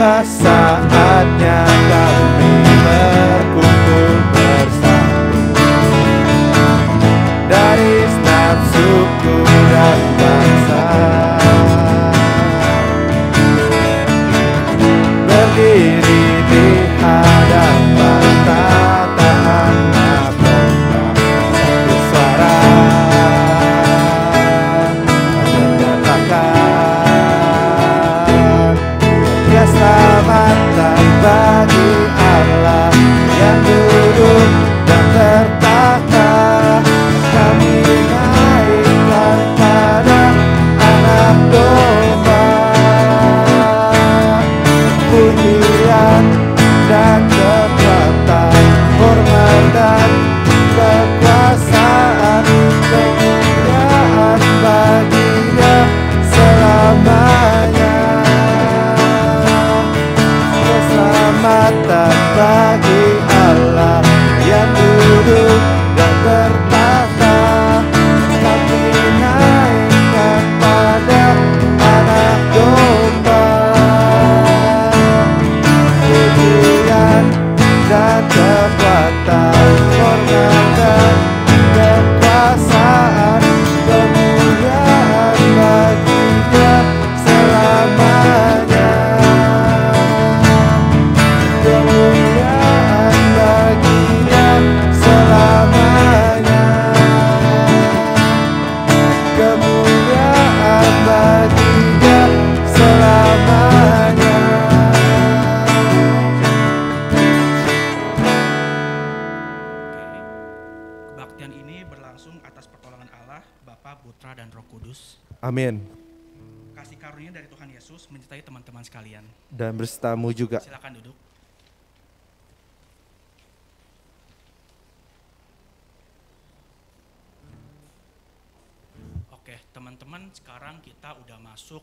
Inilah saatnya kami berkumpul bersama dari setiap suku dan bangsa, berdiri di hadapan tatahan Bapa, satu suara menyatakan keselamatan bagi Allah yang duduk dan bertahta. Kami naikkan pada Anak Domba pujian dan kekuatan, hormat dan kekuasaan, kemuliaan bagi-Nya selamanya. Keselamatan bagi Allah yang duduk dan bertahta. Kami naikkan pada Anak Domba pujian dan kekuatan, hormat dan kekuasaan, kemuliaan bagi-Nya selamanya. Kemuliaan bagi-Nya selamanya. Kemuliaan bagi-Nya selamanya. Kebaktian ini berlangsung atas pertolongan Allah, Bapa, Putra, dan Roh Kudus. Amin. Kasih karunia dari Tuhan Yesus menyertai teman-teman sekalian. Dan bersetamu juga. Silakan duduk. Oke, teman-teman, sekarang kita udah masuk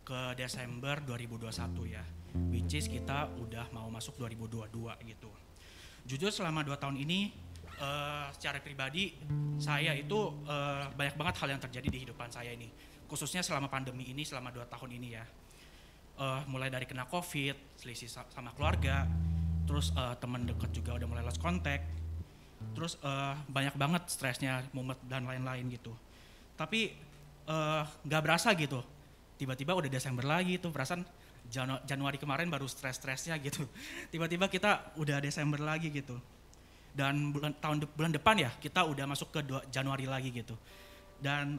ke Desember 2021 ya. Which is kita udah mau masuk 2022 gitu. Jujur selama 2 tahun ini secara pribadi saya itu banyak banget hal yang terjadi di kehidupan saya ini. Khususnya selama pandemi ini, selama 2 tahun ini ya. Mulai dari kena COVID, selisih sama keluarga, terus teman dekat juga udah mulai lost contact, terus banyak banget stresnya, mumet dan lain-lain gitu. Tapi nggak berasa gitu, tiba-tiba udah Desember lagi tuh, perasaan Januari kemarin baru stres-stresnya gitu. Tiba-tiba kita udah Desember lagi gitu. Dan bulan depan ya kita udah masuk ke Januari lagi gitu. Dan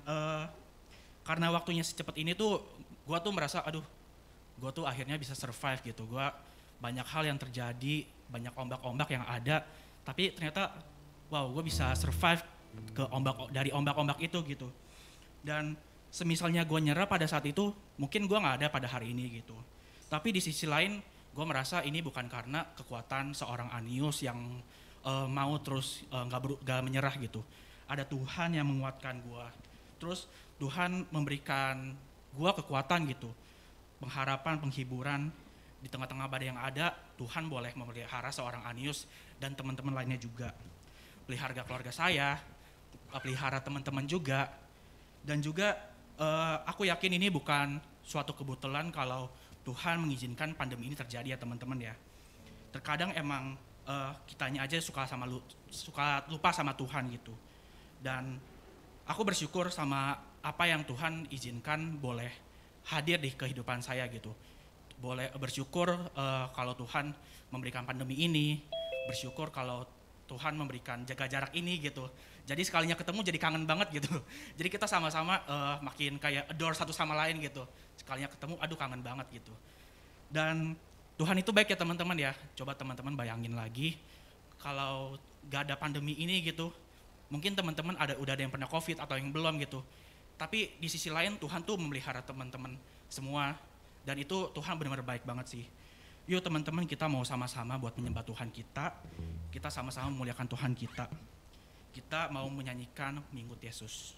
karena waktunya secepat ini tuh gue tuh merasa aduh, gue tuh akhirnya bisa survive gitu. Gue banyak hal yang terjadi, banyak ombak-ombak yang ada, tapi ternyata wow, gue bisa survive dari ombak-ombak itu gitu. Dan semisalnya gue nyerah pada saat itu, mungkin gue nggak ada pada hari ini gitu. Tapi di sisi lain gue merasa ini bukan karena kekuatan seorang Anius yang mau terus nggak menyerah gitu. Ada Tuhan yang menguatkan gue. Terus Tuhan memberikan gue kekuatan gitu, pengharapan, penghiburan di tengah-tengah badai yang ada. Tuhan boleh memelihara seorang Anius dan teman-teman lainnya juga. Pelihara keluarga saya, pelihara teman-teman juga. Dan juga aku yakin ini bukan suatu kebetulan kalau Tuhan mengizinkan pandemi ini terjadi ya teman-teman ya. Terkadang emang kitanya aja suka lupa sama Tuhan gitu. Dan aku bersyukur sama apa yang Tuhan izinkan boleh hadir di kehidupan saya gitu. Boleh bersyukur kalau Tuhan memberikan pandemi ini, bersyukur kalau Tuhan memberikan jaga jarak ini gitu. Jadi sekalinya ketemu jadi kangen banget gitu. Jadi kita sama-sama makin kayak adore satu sama lain gitu. Sekalinya ketemu aduh kangen banget gitu. Dan Tuhan itu baik ya teman-teman ya. Coba teman-teman bayangin lagi kalau gak ada pandemi ini gitu. Mungkin teman-teman udah ada yang pernah COVID atau yang belum gitu. Tapi di sisi lain Tuhan tuh memelihara teman-teman semua. Dan itu Tuhan benar-benar baik banget sih. Yuk teman-teman kita mau sama-sama buat menyembah Tuhan kita. Kita sama-sama memuliakan Tuhan kita. Kita mau menyanyikan Minggu Yesus.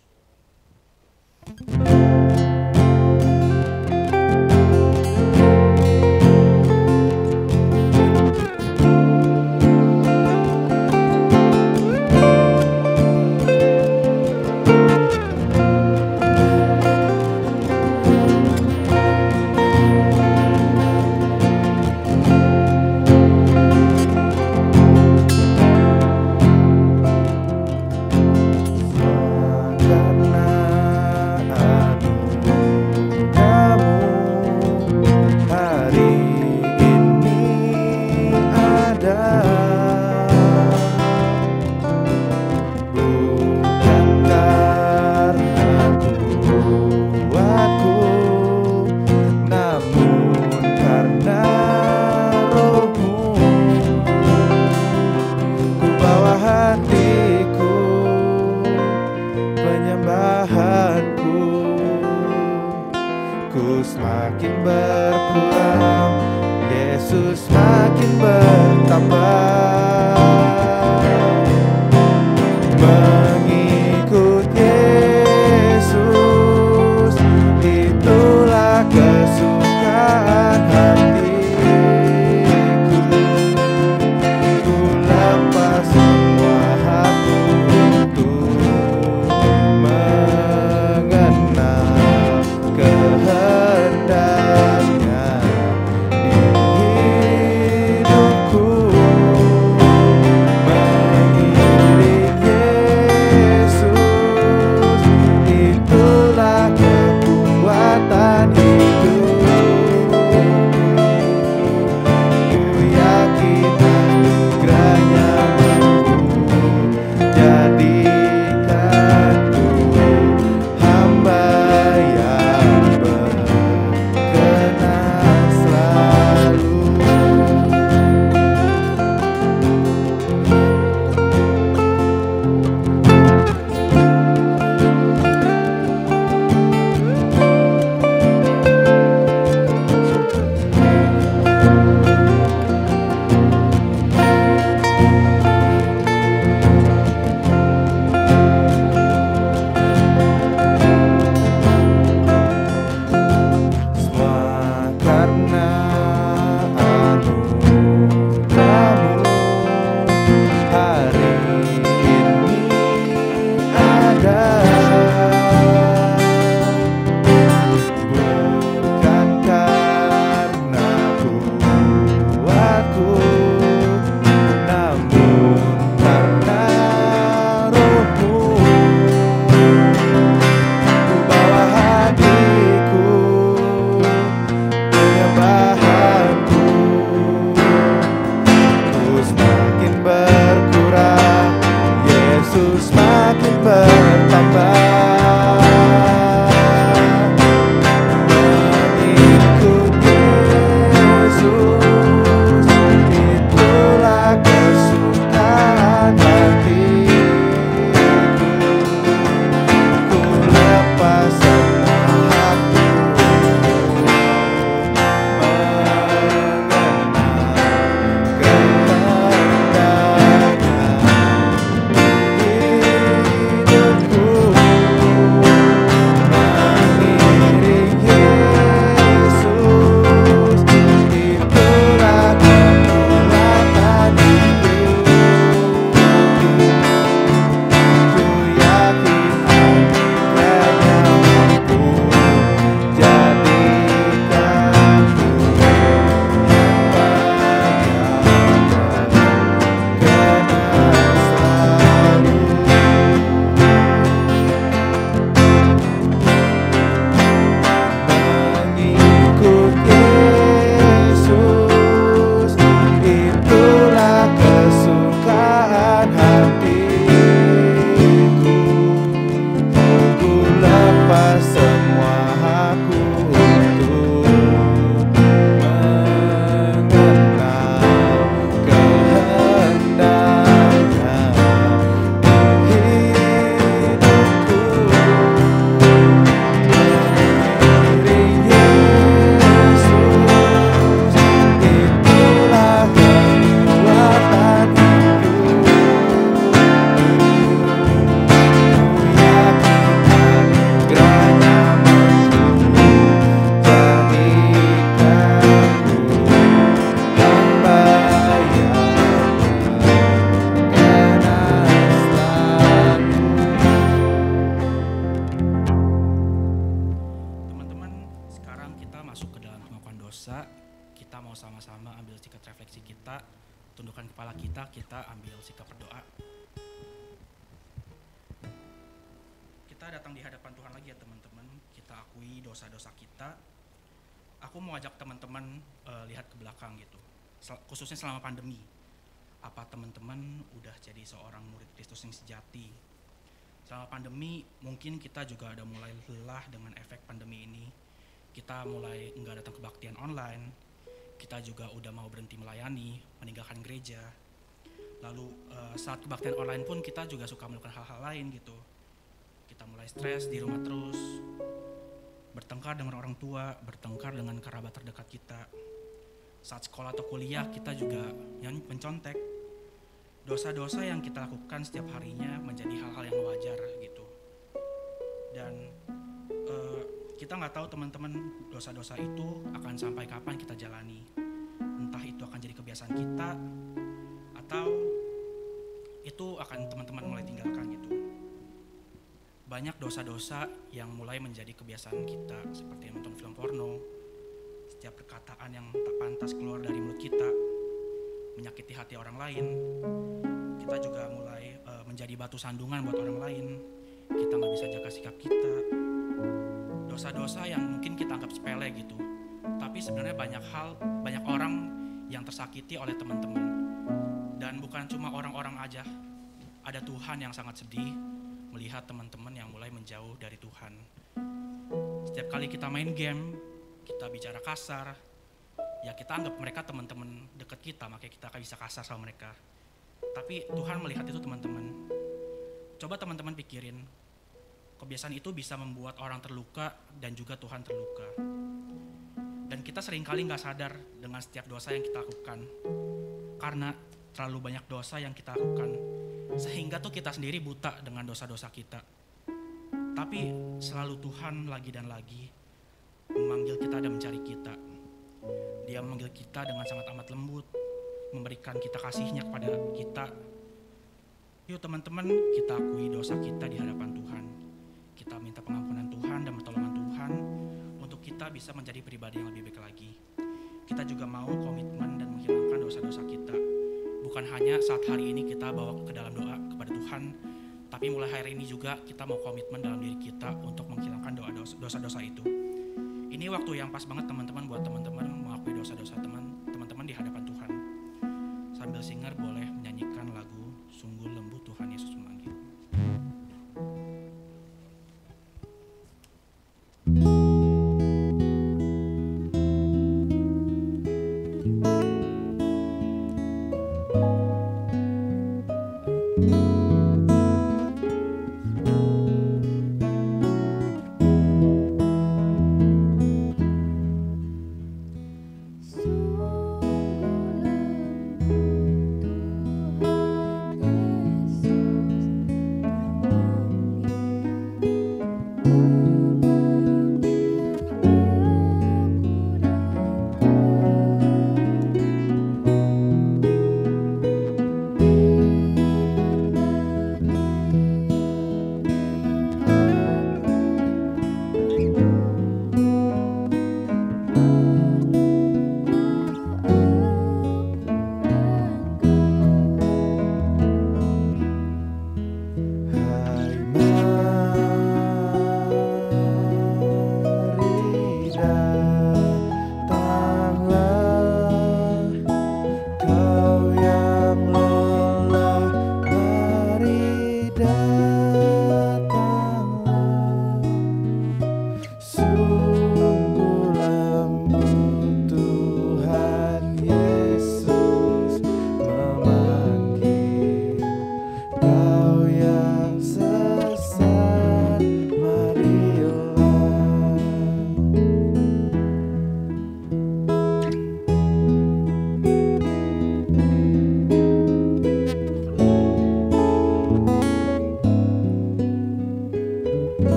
tundukkan kepala kita ambil sikap berdoa. Kita datang di hadapan Tuhan lagi ya teman-teman, kita akui dosa-dosa kita. Aku mau ajak teman-teman lihat ke belakang gitu, khususnya selama pandemi. Apa teman-teman udah jadi seorang murid Kristus yang sejati? Selama pandemi mungkin kita juga ada mulai lelah dengan efek pandemi ini. Kita mulai enggak datang kebaktian online, kita juga udah mau berhenti melayani, meninggalkan gereja. Lalu saat kebaktian online pun kita juga suka melakukan hal-hal lain gitu. Kita mulai stres di rumah terus, bertengkar dengan orang tua, bertengkar dengan kerabat terdekat kita. Saat sekolah atau kuliah kita juga yang mencontek. Dosa-dosa yang kita lakukan setiap harinya menjadi hal-hal yang wajar gitu. Dan kita nggak tahu teman-teman, dosa-dosa itu akan sampai kapan kita jalani. Entah itu akan jadi kebiasaan kita atau itu akan teman-teman mulai tinggalkan gitu. Banyak dosa-dosa yang mulai menjadi kebiasaan kita, seperti nonton film porno, setiap perkataan yang tak pantas keluar dari mulut kita, menyakiti hati orang lain. Kita juga mulai menjadi batu sandungan buat orang lain. Kita nggak bisa jaga sikap kita. Dosa-dosa yang mungkin kita anggap sepele gitu, tapi sebenarnya banyak orang yang tersakiti oleh teman-teman. Dan bukan cuma orang-orang aja, ada Tuhan yang sangat sedih melihat teman-teman yang mulai menjauh dari Tuhan. Setiap kali kita main game, kita bicara kasar, ya kita anggap mereka teman-teman dekat kita, makanya kita akan bisa kasar sama mereka. Tapi Tuhan melihat itu teman-teman. Coba teman-teman pikirin, kebiasaan itu bisa membuat orang terluka dan juga Tuhan terluka. Dan kita seringkali gak sadar dengan setiap dosa yang kita lakukan. Karena terlalu banyak dosa yang kita lakukan, sehingga tuh kita sendiri buta dengan dosa-dosa kita. Tapi selalu Tuhan lagi dan lagi memanggil kita dan mencari kita. Dia memanggil kita dengan sangat amat lembut, memberikan kita kasihnya kepada kita. Yuk teman-teman, kita akui dosa kita di hadapan Tuhan. Kita minta pengampunan Tuhan dan pertolongan Tuhan untuk kita bisa menjadi pribadi yang lebih baik lagi. Kita juga mau komitmen dan menghilangkan dosa-dosa kita. Bukan hanya saat hari ini kita bawa ke dalam doa kepada Tuhan, tapi mulai hari ini juga kita mau komitmen dalam diri kita untuk menghilangkan dosa-dosa itu. Ini waktu yang pas banget teman-teman buat teman-teman mengakui dosa-dosa teman-teman di hadapan Tuhan. Sambil singer boleh menyanyikan lagu Sungguh Lembut Tuhan Yesus Memanggil. Sungguh lembut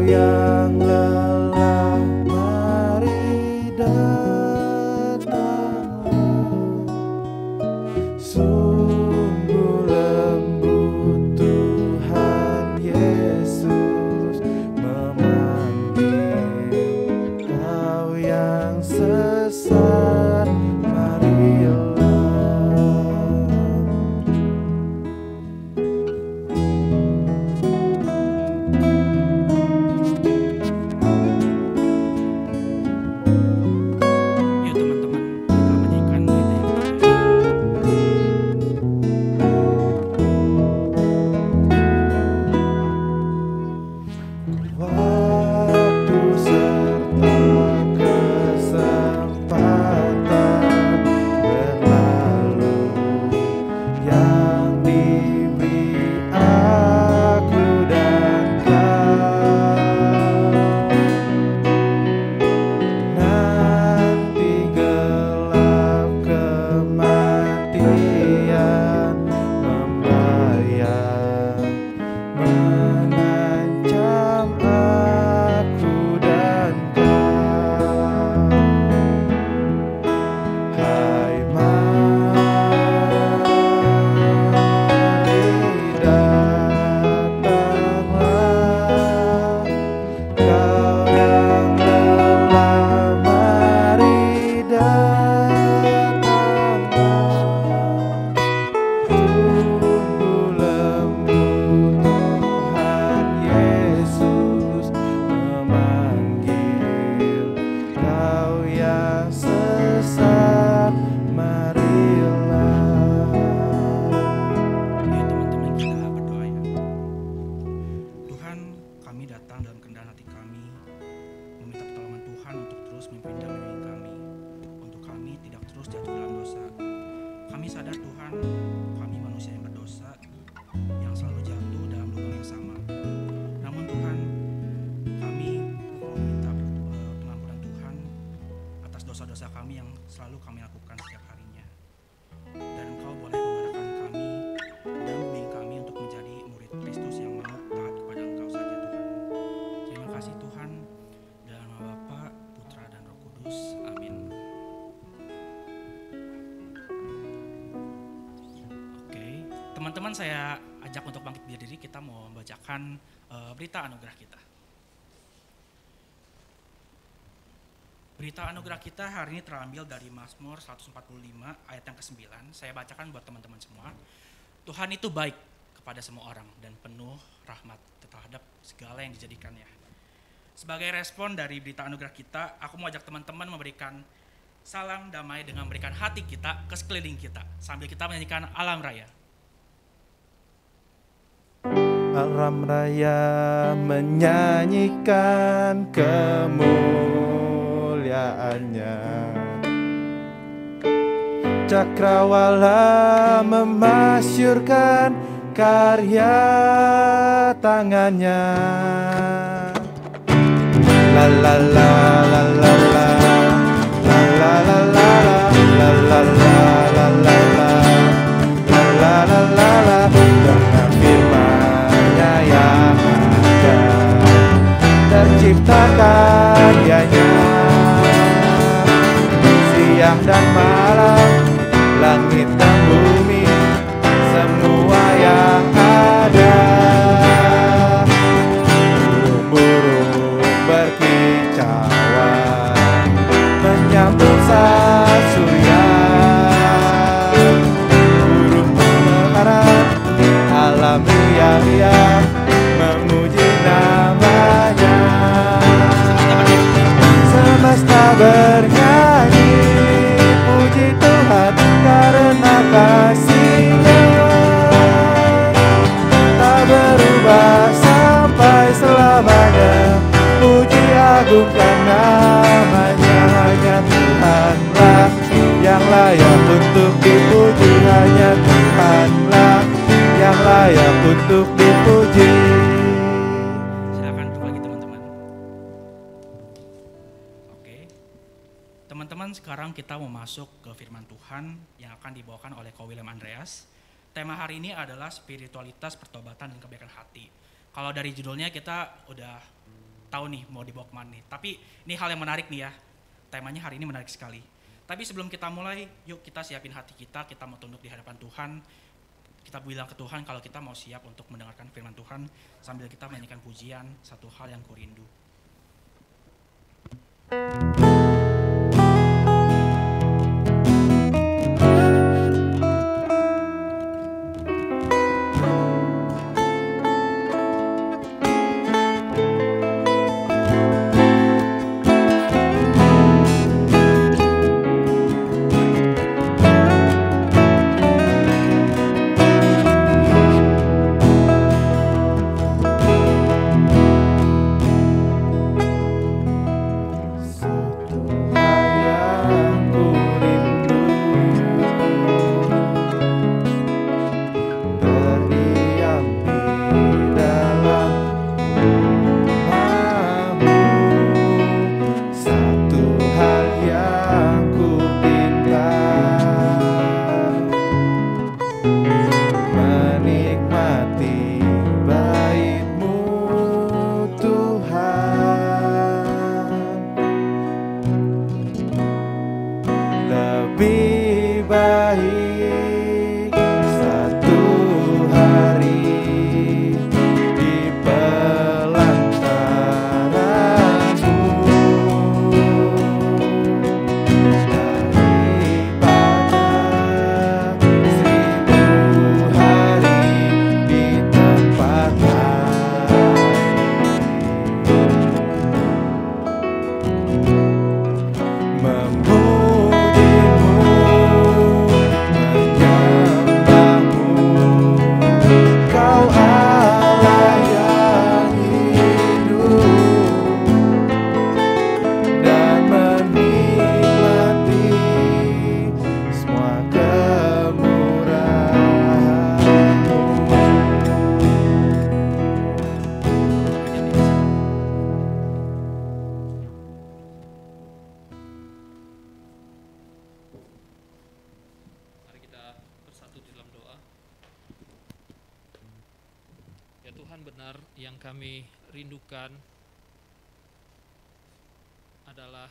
yang lelah, mari datanglah. Sungguh lembut Tuhan Yesus memanggil kau yang sesat, marilah. Yuk teman-teman, kita menyanyikan duet yang ketiga. Waktu serta kesempatan berlalu yang diberi aku dan kau. Nanti gelap kematian membayang, mengancam aku dan kau. Hai, mari datanglah. Kau yang lelah, mari datanglah. Sungguh lembut Tuhan Yesus memanggil kau yang sesat, marilah. Yuk teman-teman, kita berdoa ya. Tuhan, kami datang dalam kerendahan hati kami, meminta pertolongan Tuhan untuk terus memimpin dan membimbing kami, untuk kami tidak terus jatuh dalam dosa. Kami sadar Tuhan, kami manusia yang berdosa, yang selalu jatuh dalam lubang yang sama. Namun Tuhan, kami meminta pengampunan Tuhan atas dosa-dosa kami yang selalu kami lakukan setiap harinya. Dan Engkau boleh memudahkan kami dan membimbing kami untuk menjadi murid Kristus yang mau taat kepada Engkau saja Tuhan. Terima kasih Tuhan, dalam nama Bapa, Putra dan Roh Kudus. Amin. Oke, teman-teman, saya ajak untuk bangkit berdiri. Kita mau membacakan berita anugerah kita. Berita anugerah kita hari ini terambil dari Mazmur 145 ayat yang ke-9. Saya bacakan buat teman-teman semua. Tuhan itu baik kepada semua orang dan penuh rahmat terhadap segala yang dijadikannya. Sebagai respon dari berita anugerah kita, aku mau ajak teman-teman memberikan salam damai dengan memberikan hati kita ke sekeliling kita sambil kita menyanyikan Alam Raya. Alam Raya menyanyikan kemuliaannya, cakrawala memasyurkan karya tangannya. La la la la la la, la la la la la, la la la la la la, la la la la la. Dengan firman-Nya yang ada tercipta karyanya, siang dan malam, langit dan bumi, semua yang ada. Burung-burung berkicauan menyambut saat surya, burung berharap, alam ria-ria memuji namanya. Semesta bernyanyi puji Tuhan karena kasih-Nya tak berubah sampai selamanya. Puji agungkan namanya, hanya Tuhanlah yang layak untuk dipuji, hanya Tuhanlah yang layak untuk dipuji. Silakan duduk lagi teman-teman. Oke. Teman-teman, sekarang kita mau masuk ke firman Tuhan yang akan dibawakan oleh Ko William Andreas. Tema hari ini adalah spiritualitas, pertobatan, dan kebaikan hati. Kalau dari judulnya kita udah tahu nih mau dibawa kemana nih. Tapi ini hal yang menarik nih ya, temanya hari ini menarik sekali. Tapi sebelum kita mulai, yuk kita siapin hati kita mau tunduk di hadapan Tuhan. Kita bilang ke Tuhan kalau kita mau siap untuk mendengarkan firman Tuhan sambil kita menyanyikan pujian Satu Hal Yang Kurindu. Yang kami rindukan adalah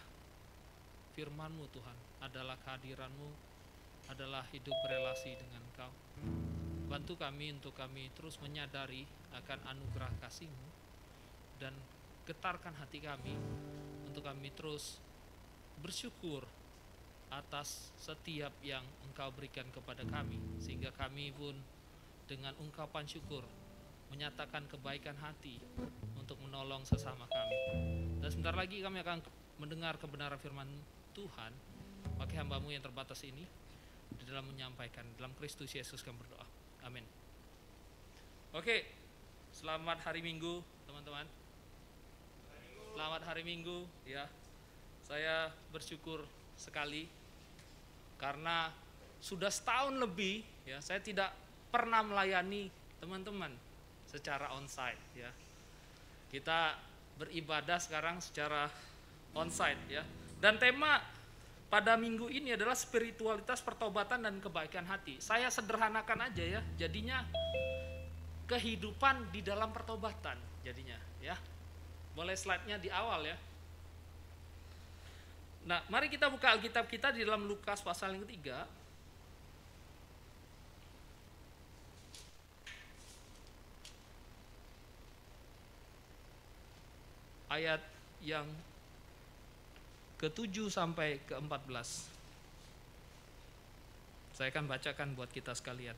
firman-Mu Tuhan, adalah kehadiran-Mu, adalah hidup berelasi dengan Engkau. Bantu kami untuk kami terus menyadari akan anugerah kasih-Mu dan getarkan hati kami untuk kami terus bersyukur atas setiap yang Engkau berikan kepada kami, sehingga kami pun dengan ungkapan syukur menyatakan kebaikan hati untuk menolong sesama kami. Dan sebentar lagi kami akan mendengar kebenaran firman Tuhan. Pakai hamba-Mu yang terbatas ini di dalam menyampaikan, dalam Kristus Yesus kami berdoa. Amin. Oke, selamat hari Minggu teman-teman. Selamat hari Minggu ya. Saya bersyukur sekali karena sudah setahun lebih ya saya tidak pernah melayani teman-teman secara onsite ya. Kita beribadah sekarang secara onsite ya. Dan tema pada minggu ini adalah spiritualitas pertobatan dan kebaikan hati. Saya sederhanakan aja ya. Jadinya kehidupan di dalam pertobatan jadinya ya. Boleh slide-nya di awal ya. Nah, mari kita buka Alkitab kita di dalam Lukas pasal yang ketiga. Ayat yang ke-7 sampai ke-14. Saya akan bacakan buat kita sekalian.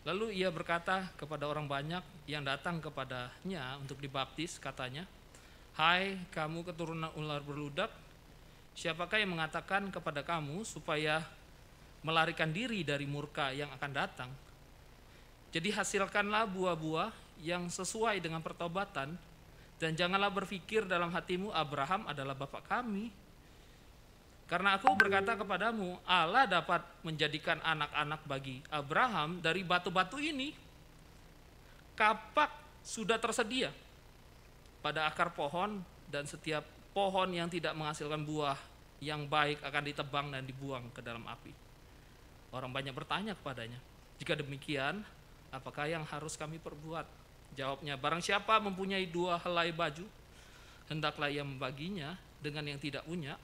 Lalu ia berkata kepada orang banyak yang datang kepadanya untuk dibaptis, katanya, "Hai kamu keturunan ular berludak, siapakah yang mengatakan kepada kamu supaya melarikan diri dari murka yang akan datang? Jadi hasilkanlah buah-buah yang sesuai dengan pertobatan, dan janganlah berpikir dalam hatimu Abraham adalah bapa kami. Karena aku berkata kepadamu, Allah dapat menjadikan anak-anak bagi Abraham dari batu-batu ini. Kapak sudah tersedia pada akar pohon, dan setiap pohon yang tidak menghasilkan buah yang baik akan ditebang dan dibuang ke dalam api." Orang banyak bertanya kepadanya, "Jika demikian, apakah yang harus kami perbuat?" Jawabnya, barang siapa mempunyai 2 helai baju, hendaklah ia membaginya dengan yang tidak punya.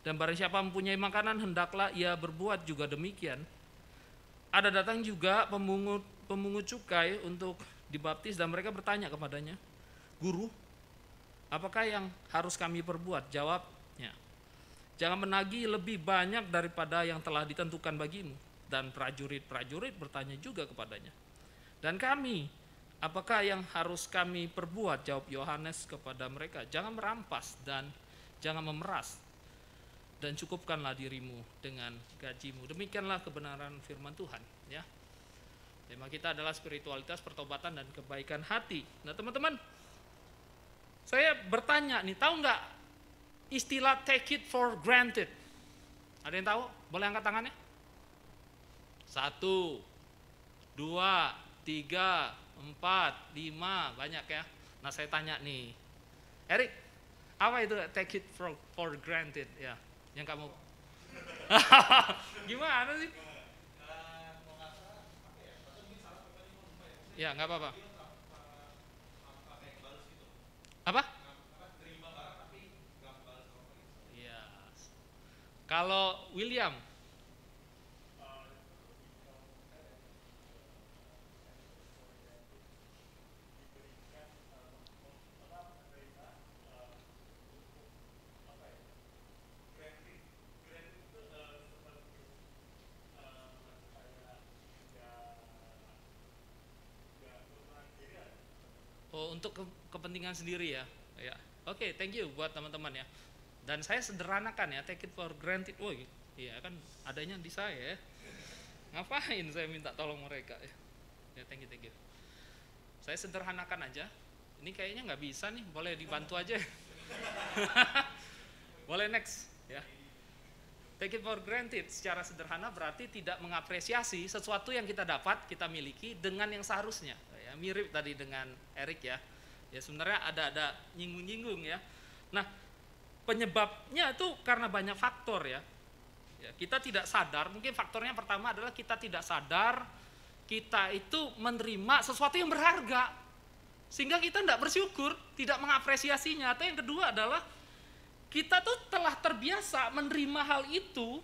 Dan barang siapa mempunyai makanan, hendaklah ia berbuat juga demikian. Ada datang juga pemungut cukai untuk dibaptis, dan mereka bertanya kepadanya, Guru, apakah yang harus kami perbuat? Jawabnya, jangan menagih lebih banyak daripada yang telah ditentukan bagimu. Dan prajurit-prajurit bertanya juga kepadanya, dan kami, apakah yang harus kami perbuat? Jawab Yohanes kepada mereka, jangan merampas dan jangan memeras, dan cukupkanlah dirimu dengan gajimu. Demikianlah kebenaran firman Tuhan. Ya, tema kita adalah spiritualitas, pertobatan, dan kebaikan hati. Nah teman-teman, saya bertanya nih, tahu nggak istilah take it for granted? Ada yang tahu? Boleh angkat tangannya? 1, 2, 3, 4, 5, banyak ya. Nah saya tanya nih, Erik, apa itu take it for granted ya? Yang kamu gimana sih? Ya nggak apa-apa. Apa? Iya. Kalau William, untuk kepentingan sendiri ya. Ya. Oke, thank you buat teman-teman ya. Dan saya sederhanakan ya, take it for granted. Woi, iya kan adanya di saya ya. Ngapain saya minta tolong mereka ya? Ya, thank you. Saya sederhanakan aja. Ini kayaknya nggak bisa nih, boleh dibantu aja. Boleh next ya. Take it for granted secara sederhana berarti tidak mengapresiasi sesuatu yang kita dapat, kita miliki dengan yang seharusnya. Ya, mirip tadi dengan Erik ya. Ya sebenarnya ada nyinggung-nyinggung ya. Nah, penyebabnya itu karena banyak faktor ya. Ya, kita tidak sadar, mungkin faktornya pertama adalah kita tidak sadar kita itu menerima sesuatu yang berharga. Sehingga kita tidak bersyukur, tidak mengapresiasinya. Atau yang kedua adalah kita tuh telah terbiasa menerima hal itu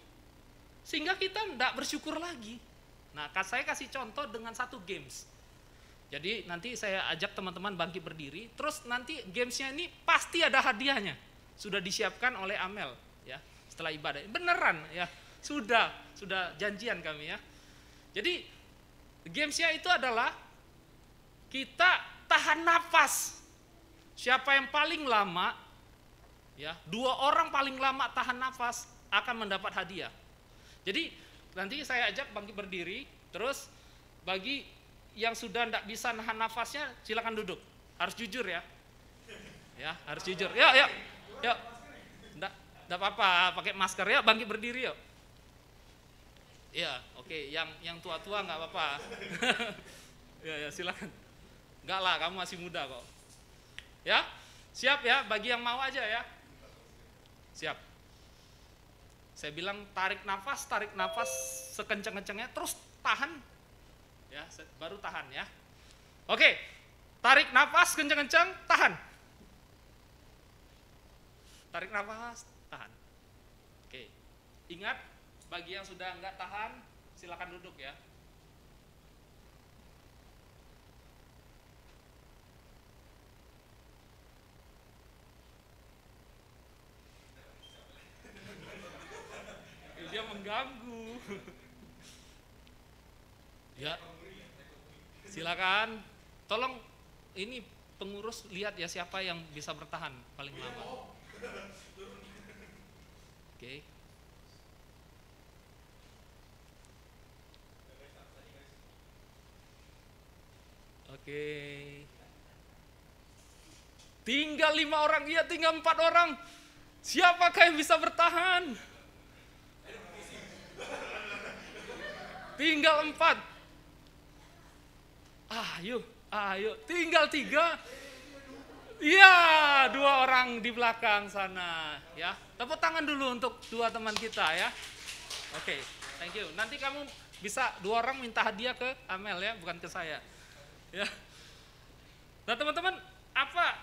sehingga kita tidak bersyukur lagi. Nah, saya kasih contoh dengan satu games. Jadi nanti saya ajak teman-teman bangkit berdiri, terus nanti gamesnya ini pasti ada hadiahnya. Sudah disiapkan oleh Amel ya setelah ibadah. Beneran ya, sudah janjian kami ya. Jadi gamesnya itu adalah kita tahan nafas. Siapa yang paling lama ya, 2 orang paling lama tahan nafas akan mendapat hadiah. Jadi nanti saya ajak bangkit berdiri, terus bagi yang sudah tidak bisa nahan nafasnya silakan duduk. Harus jujur ya. Ya, harus jujur. Yuk. Enggak apa-apa, pakai masker ya, bangkit berdiri yuk. Ya, oke, yang tua-tua enggak apa-apa. Ya, silakan. Enggak lah, kamu masih muda kok. Ya. Siap ya, bagi yang mau aja ya. Siap. Saya bilang tarik nafas sekencang-kencangnya, terus tahan. Ya, baru tahan ya. Oke, tarik nafas kencang-kencang, tahan. Tarik nafas, tahan. Oke, ingat bagi yang sudah enggak tahan, silakan duduk ya. Dia mengganggu. Ya, silakan. Tolong ini pengurus lihat ya siapa yang bisa bertahan paling lama. Oke. Oke. Tinggal 5 orang, iya tinggal 4 orang. Siapakah yang bisa bertahan? Tinggal 4. Ayo, tinggal 3. Iya, 2 orang di belakang sana ya. Tepuk tangan dulu untuk 2 teman kita ya. Oke, thank you. Nanti kamu bisa 2 orang minta hadiah ke Amel ya, bukan ke saya. Ya. Nah teman-teman, apa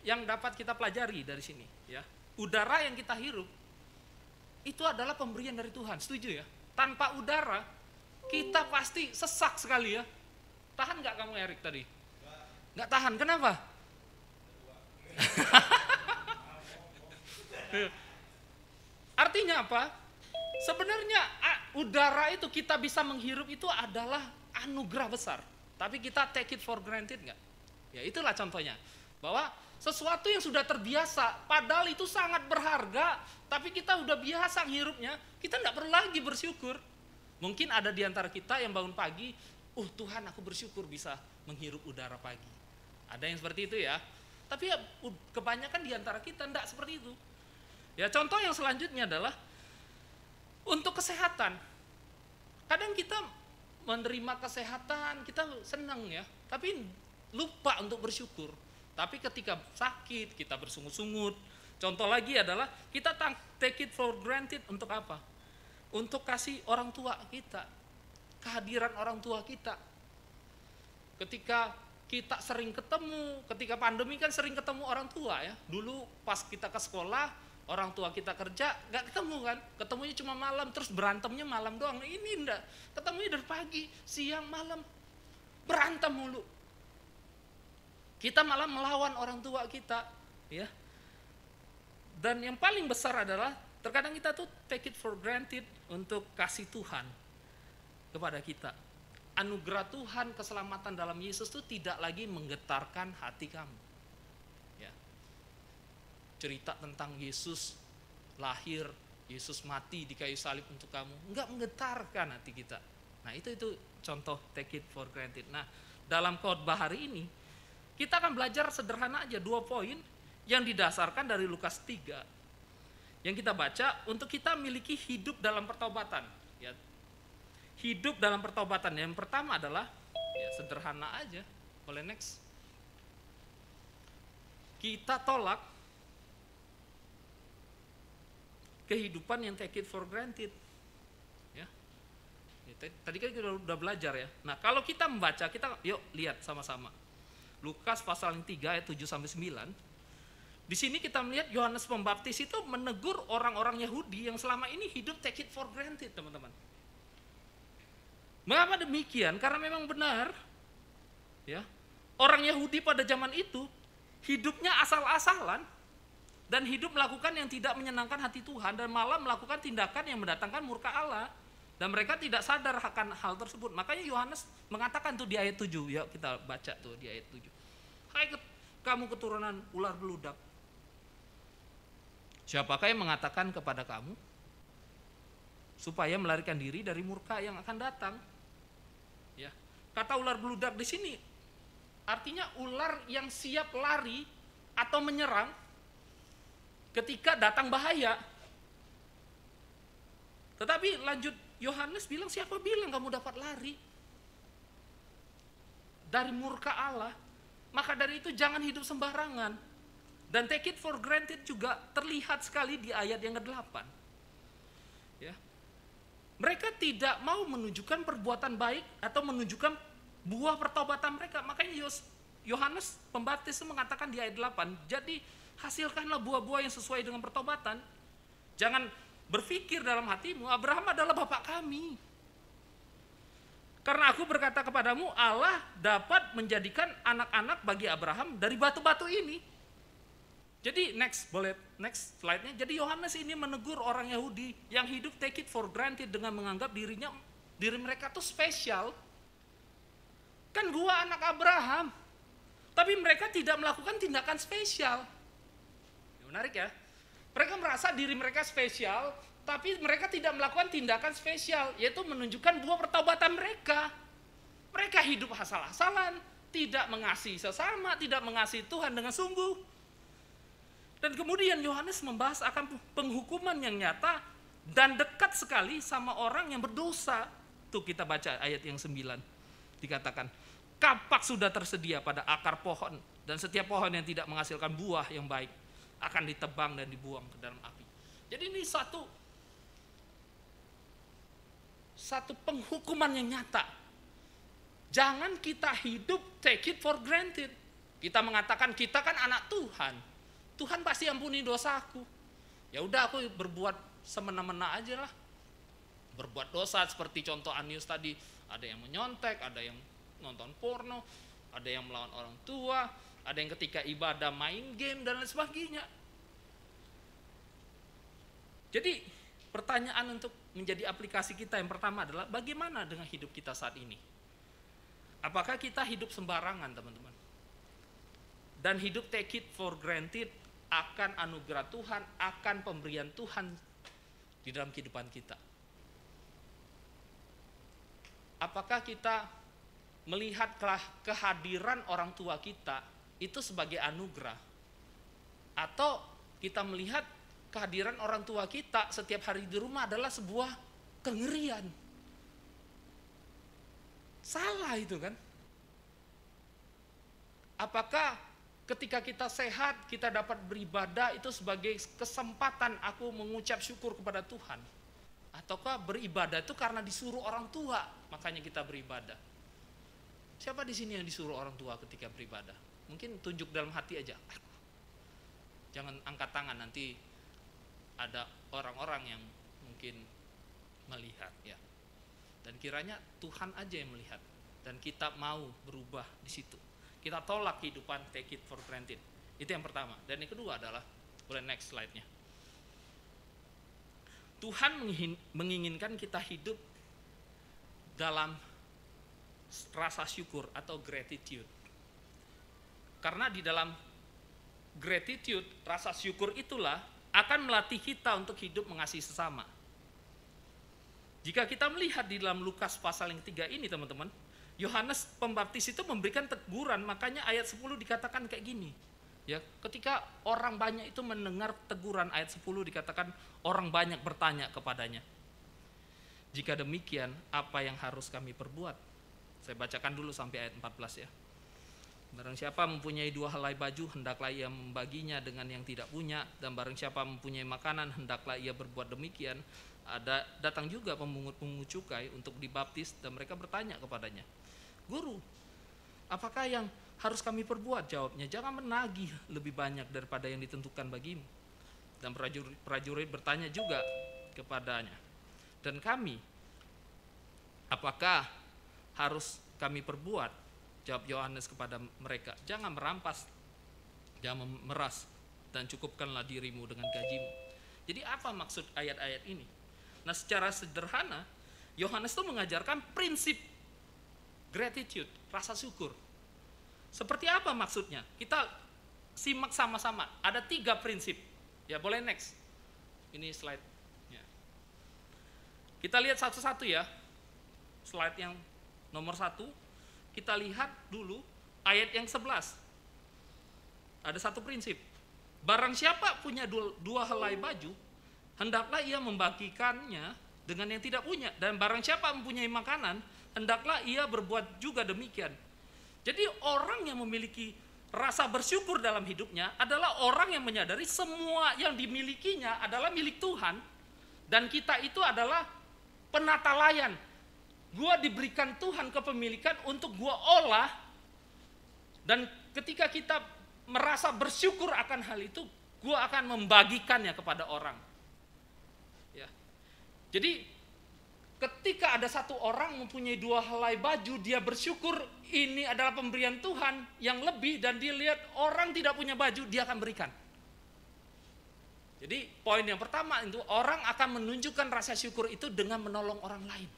yang dapat kita pelajari dari sini? Ya, udara yang kita hirup itu adalah pemberian dari Tuhan, setuju ya? Tanpa udara kita pasti sesak sekali ya. Tahan nggak kamu Erik tadi? Nggak tahan, kenapa? Artinya apa? Sebenarnya udara itu kita bisa menghirup itu adalah anugerah besar. Tapi kita take it for granted nggak? Ya itulah contohnya. Bahwa sesuatu yang sudah terbiasa, padahal itu sangat berharga, tapi kita udah biasa ngirupnya, kita nggak perlu lagi bersyukur. Mungkin ada di antara kita yang bangun pagi, Tuhan aku bersyukur bisa menghirup udara pagi. Ada yang seperti itu ya. Tapi ya, kebanyakan di antara kita nggak seperti itu. Ya contoh yang selanjutnya adalah untuk kesehatan. Kadang kita menerima kesehatan, kita senang ya, tapi lupa untuk bersyukur. Tapi ketika sakit, kita bersungut-sungut. Contoh lagi adalah kita take it for granted untuk apa? Untuk kasih orang tua kita, kehadiran orang tua kita. Ketika kita sering ketemu, ketika pandemi kan sering ketemu orang tua ya. Dulu pas kita ke sekolah, orang tua kita kerja, nggak ketemu kan? Ketemunya cuma malam, terus berantemnya malam doang. Nah, ini enggak, ketemunya dari pagi, siang, malam, berantem mulu. Kita malah melawan orang tua kita, ya. Dan yang paling besar adalah terkadang kita tuh take it for granted untuk kasih Tuhan kepada kita. Anugerah Tuhan, keselamatan dalam Yesus itu tidak lagi menggetarkan hati kamu. Ya. Cerita tentang Yesus lahir, Yesus mati di kayu salib untuk kamu, enggak menggetarkan hati kita. Nah, itu contoh take it for granted. Nah, dalam khotbah hari ini kita akan belajar sederhana aja 2 poin yang didasarkan dari Lukas 3 yang kita baca untuk kita miliki hidup dalam pertobatan. Ya, hidup dalam pertobatan yang pertama adalah ya sederhana aja. Boleh next. Kita tolak kehidupan yang take it for granted. Ya. Tadi kan kita udah belajar ya. Nah, kalau kita membaca, kita yuk lihat sama-sama. Lukas pasal 3 ayat 7 sampai 9. Di sini kita melihat Yohanes Pembaptis itu menegur orang-orang Yahudi yang selama ini hidup take it for granted, teman-teman. Mengapa demikian? Karena memang benar ya. Orang Yahudi pada zaman itu hidupnya asal-asalan dan hidup melakukan yang tidak menyenangkan hati Tuhan dan malah melakukan tindakan yang mendatangkan murka Allah. Dan mereka tidak sadar akan hal tersebut. Makanya Yohanes mengatakan tuh di ayat 7. Yuk kita baca tuh di ayat 7. Hai kamu keturunan ular beludak. Siapakah yang mengatakan kepada kamu supaya melarikan diri dari murka yang akan datang? Ya. Kata ular beludak di sini artinya ular yang siap lari atau menyerang ketika datang bahaya. Tetapi lanjut Yohanes bilang, siapa bilang kamu dapat lari dari murka Allah? Maka dari itu jangan hidup sembarangan. Dan take it for granted juga terlihat sekali di ayat yang ke-8. Ya. Mereka tidak mau menunjukkan perbuatan baik atau menunjukkan buah pertobatan mereka. Makanya Yohanes Pembaptis mengatakan di ayat 8, jadi hasilkanlah buah-buah yang sesuai dengan pertobatan. Jangan berpikir dalam hatimu, Abraham adalah bapak kami. Karena aku berkata kepadamu, Allah dapat menjadikan anak-anak bagi Abraham dari batu-batu ini. Jadi next slide-nya. Jadi Yohanes ini menegur orang Yahudi yang hidup take it for granted dengan menganggap diri mereka tuh spesial. Kan gua anak Abraham. Tapi mereka tidak melakukan tindakan spesial. Menarik ya. Mereka merasa diri mereka spesial, tapi mereka tidak melakukan tindakan spesial, yaitu menunjukkan buah pertobatan mereka. Mereka hidup asal-asalan, tidak mengasihi sesama, tidak mengasihi Tuhan dengan sungguh. Dan kemudian Yohanes membahas akan penghukuman yang nyata dan dekat sekali sama orang yang berdosa. Tuh kita baca ayat yang 9. Dikatakan, kapak sudah tersedia pada akar pohon, dan setiap pohon yang tidak menghasilkan buah yang baik akan ditebang dan dibuang ke dalam api. Jadi ini satu penghukuman yang nyata. Jangan kita hidup take it for granted. Kita mengatakan kita kan anak Tuhan. Tuhan pasti ampuni dosaku. Ya udah aku berbuat semena-mena aja lah. Berbuat dosa seperti contoh Anius tadi, ada yang menyontek, ada yang nonton porno, ada yang melawan orang tua, ada yang ketika ibadah main game dan lain sebagainya. Jadi pertanyaan untuk menjadi aplikasi kita yang pertama adalah bagaimana dengan hidup kita saat ini? Apakah kita hidup sembarangan, teman-teman? Dan hidup take it for granted akan anugerah Tuhan, akan pemberian Tuhan di dalam kehidupan kita. Apakah kita melihat kehadiran orang tua kita itu sebagai anugerah? Atau kita melihat kehadiran orang tua kita setiap hari di rumah adalah sebuah kengerian? Salah itu kan? Apakah ketika kita sehat, kita dapat beribadah itu sebagai kesempatan aku mengucap syukur kepada Tuhan? Ataukah beribadah itu karena disuruh orang tua, makanya kita beribadah? Siapa di sini yang disuruh orang tua ketika beribadah? Mungkin tunjuk dalam hati aja. Jangan angkat tangan, nanti ada orang-orang yang mungkin melihat ya. Dan kiranya Tuhan aja yang melihat dan kita mau berubah di situ. Kita tolak kehidupan take it for granted. Itu yang pertama. Dan yang kedua adalah, boleh next slide-nya. Tuhan menginginkan kita hidup dalam rasa syukur atau gratitude. Karena di dalam gratitude, rasa syukur itulah akan melatih kita untuk hidup mengasihi sesama. Jika kita melihat di dalam Lukas pasal yang 3 ini, teman-teman, Yohanes Pembaptis itu memberikan teguran, makanya ayat 10 dikatakan kayak gini. Ya, ketika orang banyak itu mendengar teguran, ayat 10 dikatakan orang banyak bertanya kepadanya. Jika demikian, apa yang harus kami perbuat? Saya bacakan dulu sampai ayat 14 ya. Barang siapa mempunyai 2 helai baju, hendaklah ia membaginya dengan yang tidak punya, dan barang siapa mempunyai makanan, hendaklah ia berbuat demikian. Datang juga pemungut-pemungut cukai untuk dibaptis, dan mereka bertanya kepadanya, Guru, apakah yang harus kami perbuat? Jawabnya, jangan menagih lebih banyak daripada yang ditentukan bagimu. Dan prajurit bertanya juga kepadanya, dan kami, apakah harus kami perbuat? Jawab Yohanes kepada mereka, jangan merampas, jangan memeras, dan cukupkanlah dirimu dengan gajimu. Jadi apa maksud ayat-ayat ini? Nah, secara sederhana, Yohanes itu mengajarkan prinsip gratitude, rasa syukur. Seperti apa maksudnya? Kita simak sama-sama. Ada 3 prinsip. Ya, boleh next. Ini slide. Ya. Kita lihat satu-satu ya. Slide yang nomor 1. Kita lihat dulu ayat yang 11. Ada 1 prinsip. Barang siapa punya 2 helai baju, hendaklah ia membagikannya dengan yang tidak punya. Dan barang siapa mempunyai makanan, hendaklah ia berbuat juga demikian. Jadi orang yang memiliki rasa bersyukur dalam hidupnya adalah orang yang menyadari semua yang dimilikinya adalah milik Tuhan. Dan kita itu adalah penata layan. Gua diberikan Tuhan kepemilikan untuk gua olah. Dan ketika kita merasa bersyukur akan hal itu, gua akan membagikannya kepada orang. Ya. Jadi ketika ada satu orang mempunyai 2 helai baju, dia bersyukur ini adalah pemberian Tuhan yang lebih, dan dia lihat orang tidak punya baju, dia akan berikan. Jadi poin yang pertama itu, orang akan menunjukkan rasa syukur itu dengan menolong orang lain.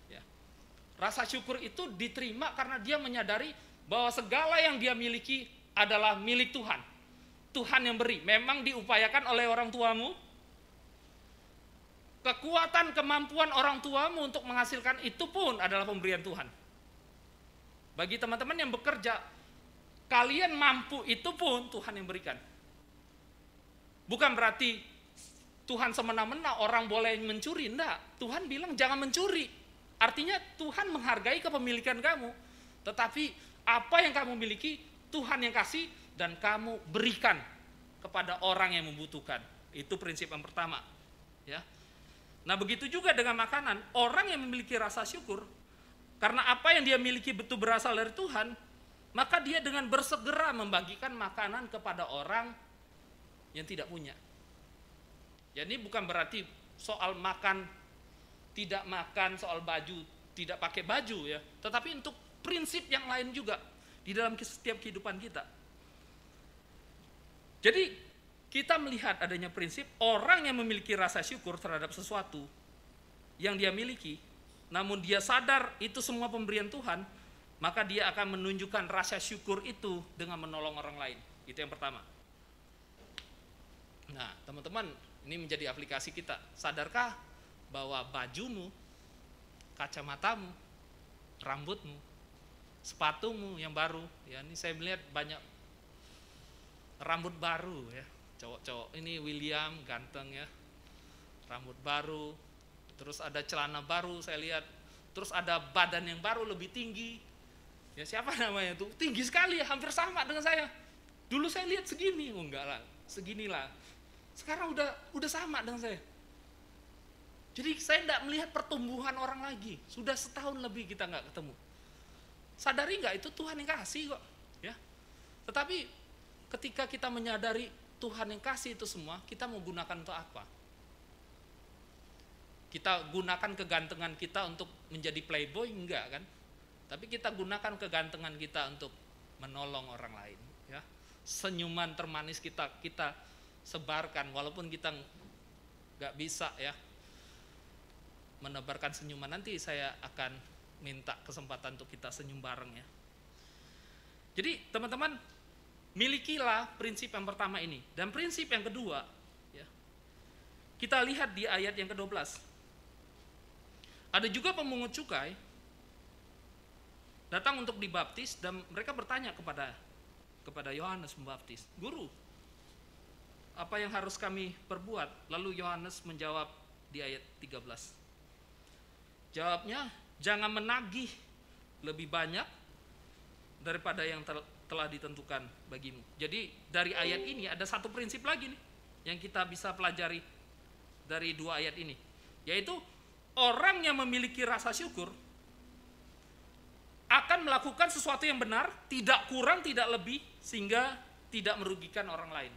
Ya. Rasa syukur itu diterima karena dia menyadari bahwa segala yang dia miliki adalah milik Tuhan. Tuhan yang beri. Memang diupayakan oleh orang tuamu, kekuatan, kemampuan orang tuamu untuk menghasilkan itu pun adalah pemberian Tuhan. Bagi teman-teman yang bekerja, kalian mampu itu pun Tuhan yang berikan. Bukan berarti Tuhan semena-mena orang boleh mencuri, enggak. Tuhan bilang jangan mencuri. Artinya Tuhan menghargai kepemilikan kamu. Tetapi apa yang kamu miliki, Tuhan yang kasih dan kamu berikan kepada orang yang membutuhkan. Itu prinsip yang pertama. Ya. Nah, begitu juga dengan makanan. Orang yang memiliki rasa syukur, karena apa yang dia miliki betul berasal dari Tuhan, maka dia dengan bersegera membagikan makanan kepada orang yang tidak punya. Jadi bukan berarti soal makan, tidak makan, soal baju, tidak pakai baju ya, tetapi untuk prinsip yang lain juga di dalam setiap kehidupan kita. Jadi kita melihat adanya prinsip orang yang memiliki rasa syukur terhadap sesuatu yang dia miliki, namun dia sadar itu semua pemberian Tuhan, maka dia akan menunjukkan rasa syukur itu dengan menolong orang lain. Itu yang pertama. Nah, teman-teman, ini menjadi aplikasi kita. Sadarkah bahwa bajumu, kacamatamu, rambutmu, sepatumu yang baru, ya ini saya melihat banyak rambut baru ya, cowok-cowok. Ini William ganteng ya, rambut baru, terus ada celana baru saya lihat, terus ada badan yang baru lebih tinggi. Ya siapa namanya tuh? Tinggi sekali ya, hampir sama dengan saya. Dulu saya lihat segini, oh enggak lah, seginilah. Sekarang udah sama dengan saya. Jadi saya tidak melihat pertumbuhan orang lagi. Sudah setahun lebih kita nggak ketemu. Sadari nggak itu Tuhan yang kasih kok, ya. Tetapi ketika kita menyadari Tuhan yang kasih itu semua, kita mau gunakan untuk apa? Kita gunakan kegantengan kita untuk menjadi playboy enggak kan? Tapi kita gunakan kegantengan kita untuk menolong orang lain, ya. Senyuman termanis kita sebarkan walaupun kita nggak bisa ya menebarkan senyuman. Nanti saya akan minta kesempatan untuk kita senyum bareng ya. Jadi teman-teman, milikilah prinsip yang pertama ini. Dan prinsip yang kedua ya, kita lihat di ayat yang ke-12. Ada juga pemungut cukai datang untuk dibaptis dan mereka bertanya kepada Yohanes Pembaptis, "Guru, apa yang harus kami perbuat?" Lalu Yohanes menjawab di ayat 13. Jawabnya, "Jangan menagih lebih banyak daripada yang telah ditentukan bagimu." Jadi dari ayat ini ada satu prinsip lagi nih yang kita bisa pelajari dari dua ayat ini, yaitu orang yang memiliki rasa syukur akan melakukan sesuatu yang benar, tidak kurang, tidak lebih, sehingga tidak merugikan orang lain.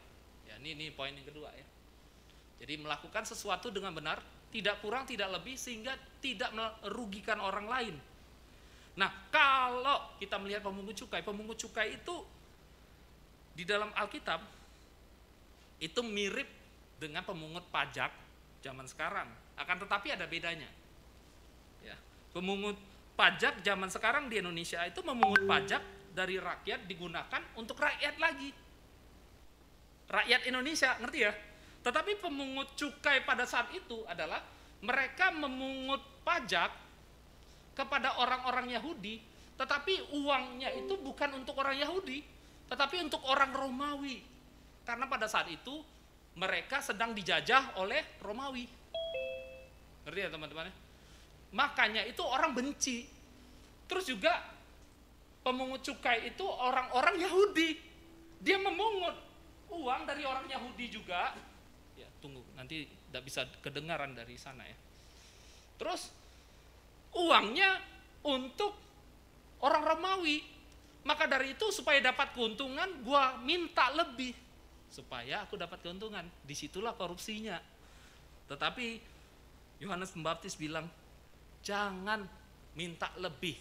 Ya, ini poin yang kedua ya. Jadi melakukan sesuatu dengan benar, tidak kurang, tidak lebih, sehingga tidak merugikan orang lain. Nah, kalau kita melihat pemungut cukai itu di dalam Alkitab itu mirip dengan pemungut pajak zaman sekarang. Akan tetapi ada bedanya. Ya, pemungut pajak zaman sekarang di Indonesia itu memungut pajak dari rakyat digunakan untuk rakyat lagi. Rakyat Indonesia, ngerti ya? Tetapi pemungut cukai pada saat itu adalah mereka memungut pajak kepada orang-orang Yahudi, tetapi uangnya itu bukan untuk orang Yahudi, tetapi untuk orang Romawi. Karena pada saat itu mereka sedang dijajah oleh Romawi. Ngerti ya teman-teman? Makanya itu orang benci. Terus juga pemungut cukai itu orang-orang Yahudi. Dia memungut uang dari orang Yahudi juga. Ya, tunggu, nanti tidak bisa kedengaran dari sana ya. Terus uangnya untuk orang Romawi. Maka dari itu supaya dapat keuntungan, gua minta lebih supaya aku dapat keuntungan. Disitulah korupsinya. Tetapi Yohanes Pembaptis bilang, jangan minta lebih,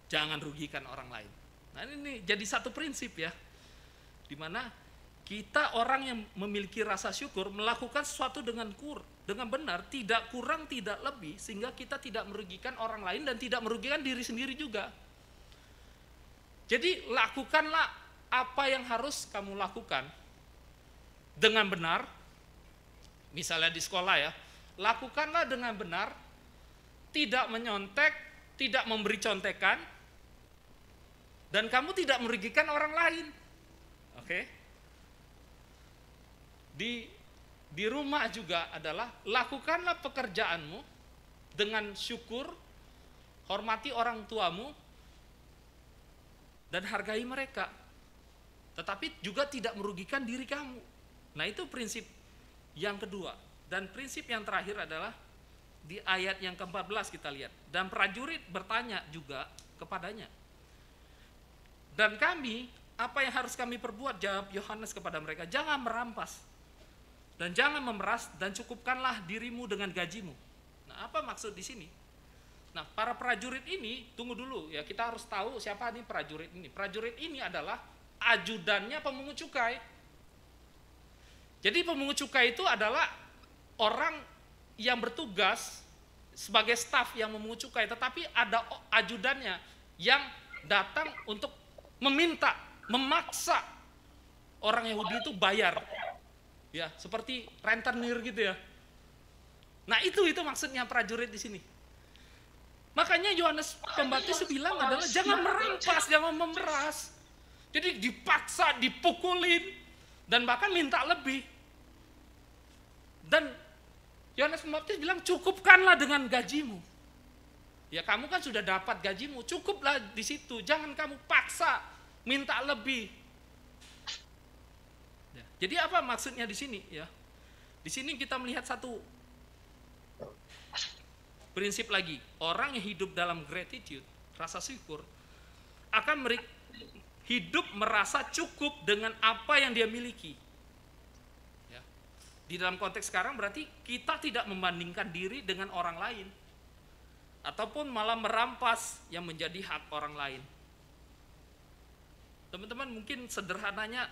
jangan rugikan orang lain. Nah ini jadi satu prinsip ya, dimana kita orang yang memiliki rasa syukur melakukan sesuatu dengan benar, tidak kurang, tidak lebih, sehingga kita tidak merugikan orang lain dan tidak merugikan diri sendiri juga. Jadi lakukanlah apa yang harus kamu lakukan dengan benar. Misalnya di sekolah ya, lakukanlah dengan benar, tidak menyontek, tidak memberi contekan, dan kamu tidak merugikan orang lain. Oke? Di rumah juga adalah lakukanlah pekerjaanmu dengan syukur, hormati orang tuamu, dan hargai mereka. Tetapi juga tidak merugikan diri kamu. Nah itu prinsip yang kedua. Dan prinsip yang terakhir adalah di ayat yang ke-14 kita lihat. Dan prajurit bertanya juga kepadanya. Dan kami, apa yang harus kami perbuat? Jawab Yohanes kepada mereka, jangan merampas dan jangan memeras, dan cukupkanlah dirimu dengan gajimu. Nah, apa maksud di sini? Nah, para prajurit ini, tunggu dulu ya, kita harus tahu siapa nih prajurit ini. Prajurit ini adalah ajudannya pemungut cukai. Jadi pemungut cukai itu adalah orang yang bertugas sebagai staf yang memungut cukai, tetapi ada ajudannya yang datang untuk meminta, memaksa orang Yahudi itu bayar. Ya, seperti rentenir gitu ya. Nah, itu maksudnya prajurit di sini. Makanya Yohanes Pembaptis bilang adalah jangan merampas, jangan memeras. Jadi dipaksa, dipukulin, dan bahkan minta lebih. Dan Yohanes Pembaptis bilang cukupkanlah dengan gajimu. Ya, kamu kan sudah dapat gajimu, cukuplah di situ. Jangan kamu paksa, minta lebih. Ya, jadi apa maksudnya di sini? Ya, di sini kita melihat satu prinsip lagi, orang yang hidup dalam gratitude, rasa syukur, akan hidup merasa cukup dengan apa yang dia miliki. Ya. Di dalam konteks sekarang berarti kita tidak membandingkan diri dengan orang lain, ataupun malah merampas yang menjadi hak orang lain. Teman-teman, mungkin sederhananya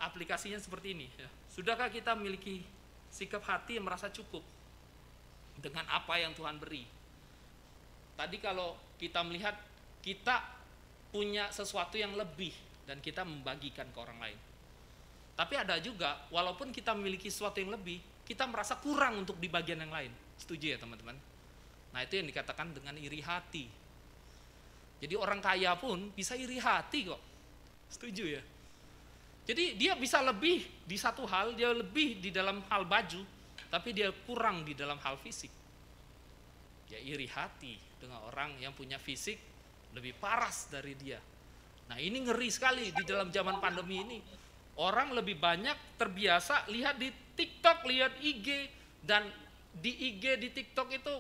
aplikasinya seperti ini. Ya. Sudahkah kita memiliki sikap hati yang merasa cukup dengan apa yang Tuhan beri? Tadi kalau kita melihat kita punya sesuatu yang lebih dan kita membagikan ke orang lain. Tapi ada juga walaupun kita memiliki sesuatu yang lebih, kita merasa kurang untuk di bagian yang lain. Setuju ya teman-teman? Nah, itu yang dikatakan dengan iri hati. Jadi orang kaya pun bisa iri hati kok. Setuju ya? Jadi dia bisa lebih di satu hal, dia lebih di dalam hal baju, tapi dia kurang di dalam hal fisik. Dia iri hati dengan orang yang punya fisik lebih paras dari dia. Nah, ini ngeri sekali di dalam zaman pandemi ini. Orang lebih banyak terbiasa lihat di TikTok, lihat IG, dan di IG, di TikTok itu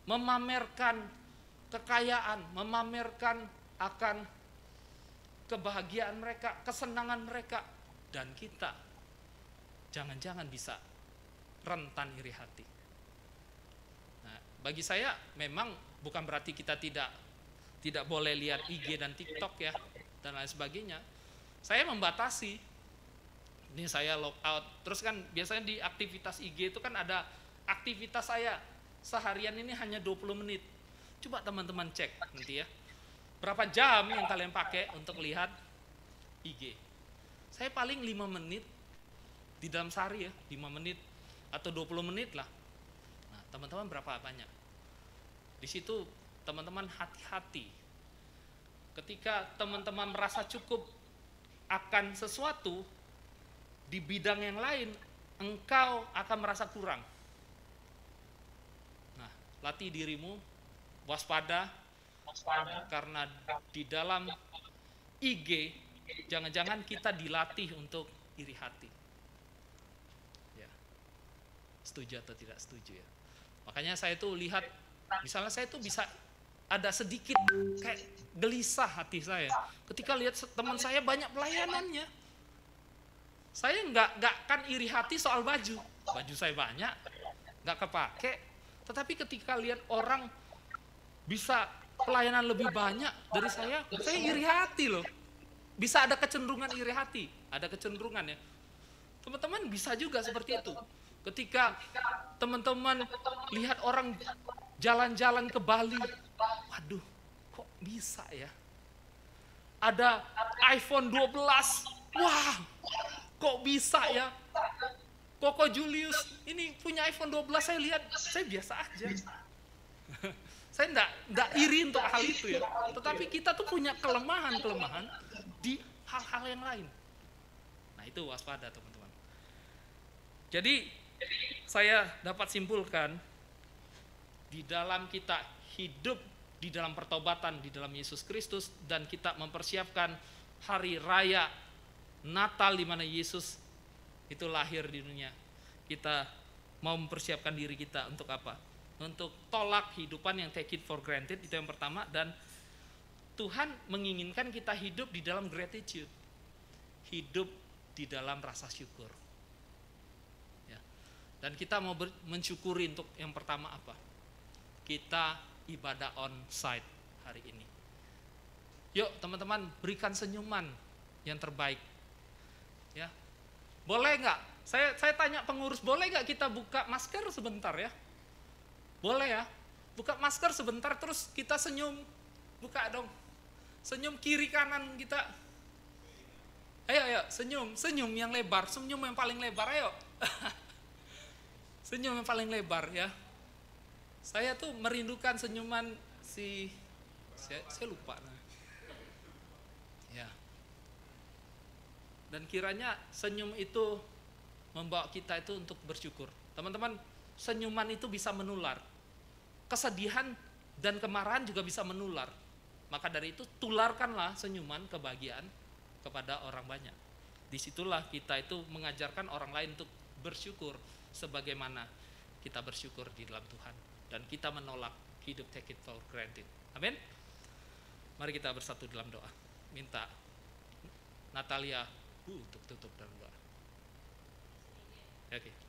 memamerkan kekayaan, memamerkan akan kebahagiaan mereka, kesenangan mereka. Dan kita jangan-jangan bisa rentan iri hati. Nah, bagi saya memang bukan berarti kita tidak boleh lihat IG dan TikTok ya dan lain sebagainya. Saya membatasi. Ini saya log out. Terus kan biasanya di aktivitas IG itu kan ada aktivitas saya seharian ini hanya 20 menit. Coba teman-teman cek nanti ya. Berapa jam yang kalian pakai untuk lihat IG? Saya paling 5 menit di dalam sehari ya, 5 menit atau 20 menit lah. Nah, teman-teman berapa banyak? Di situ teman-teman hati-hati. Ketika teman-teman merasa cukup akan sesuatu di bidang yang lain, engkau akan merasa kurang. Nah, latih dirimu, waspada, karena di dalam IG jangan-jangan kita dilatih untuk iri hati. Ya. Setuju atau tidak setuju ya? Makanya saya tuh lihat, misalnya saya tuh bisa ada sedikit kayak gelisah hati saya ketika lihat teman saya banyak pelayanannya. Saya nggak kan iri hati soal baju saya banyak nggak kepake, tetapi ketika lihat orang bisa pelayanan lebih banyak dari saya iri hati loh. Bisa ada kecenderungan iri hati, ada kecenderungan ya. Teman-teman bisa juga seperti itu. Ketika teman-teman lihat orang jalan-jalan ke Bali, waduh, kok bisa ya? Ada iPhone 12, wah, kok bisa ya? Koko Julius ini punya iPhone 12, saya lihat, saya biasa aja. Saya enggak iri untuk hal itu ya. Tetapi kita tuh punya kelemahan-kelemahan di hal-hal yang lain. Nah, itu waspada teman-teman. Jadi saya dapat simpulkan di dalam kita hidup di dalam pertobatan di dalam Yesus Kristus dan kita mempersiapkan hari raya Natal di mana Yesus itu lahir di dunia. Kita mau mempersiapkan diri kita untuk apa? untuk tolak kehidupan yang take it for granted, itu yang pertama. Dan Tuhan menginginkan kita hidup di dalam gratitude, hidup di dalam rasa syukur. Ya. Dan kita mau mensyukuri untuk yang pertama apa? Kita ibadah on site hari ini. Yuk teman-teman, berikan senyuman yang terbaik. Ya, boleh nggak? Saya tanya pengurus, boleh nggak kita buka masker sebentar ya? Boleh ya? Buka masker sebentar terus kita senyum. Buka dong. Senyum kiri kanan kita. Ayo, senyum yang lebar, senyum yang paling lebar, ayo. Senyum yang paling lebar ya. Saya tuh merindukan senyuman saya lupa. Ya. Dan kiranya senyum itu membawa kita itu untuk bersyukur. Teman-teman, senyuman itu bisa menular. Kesedihan dan kemarahan juga bisa menular. Maka dari itu tularkanlah senyuman, kebahagiaan kepada orang banyak. Disitulah kita itu mengajarkan orang lain untuk bersyukur sebagaimana kita bersyukur di dalam Tuhan. Dan kita menolak hidup take it for granted. Amin. Mari kita bersatu dalam doa. Minta Natalia untuk tutup dalam doa. Oke.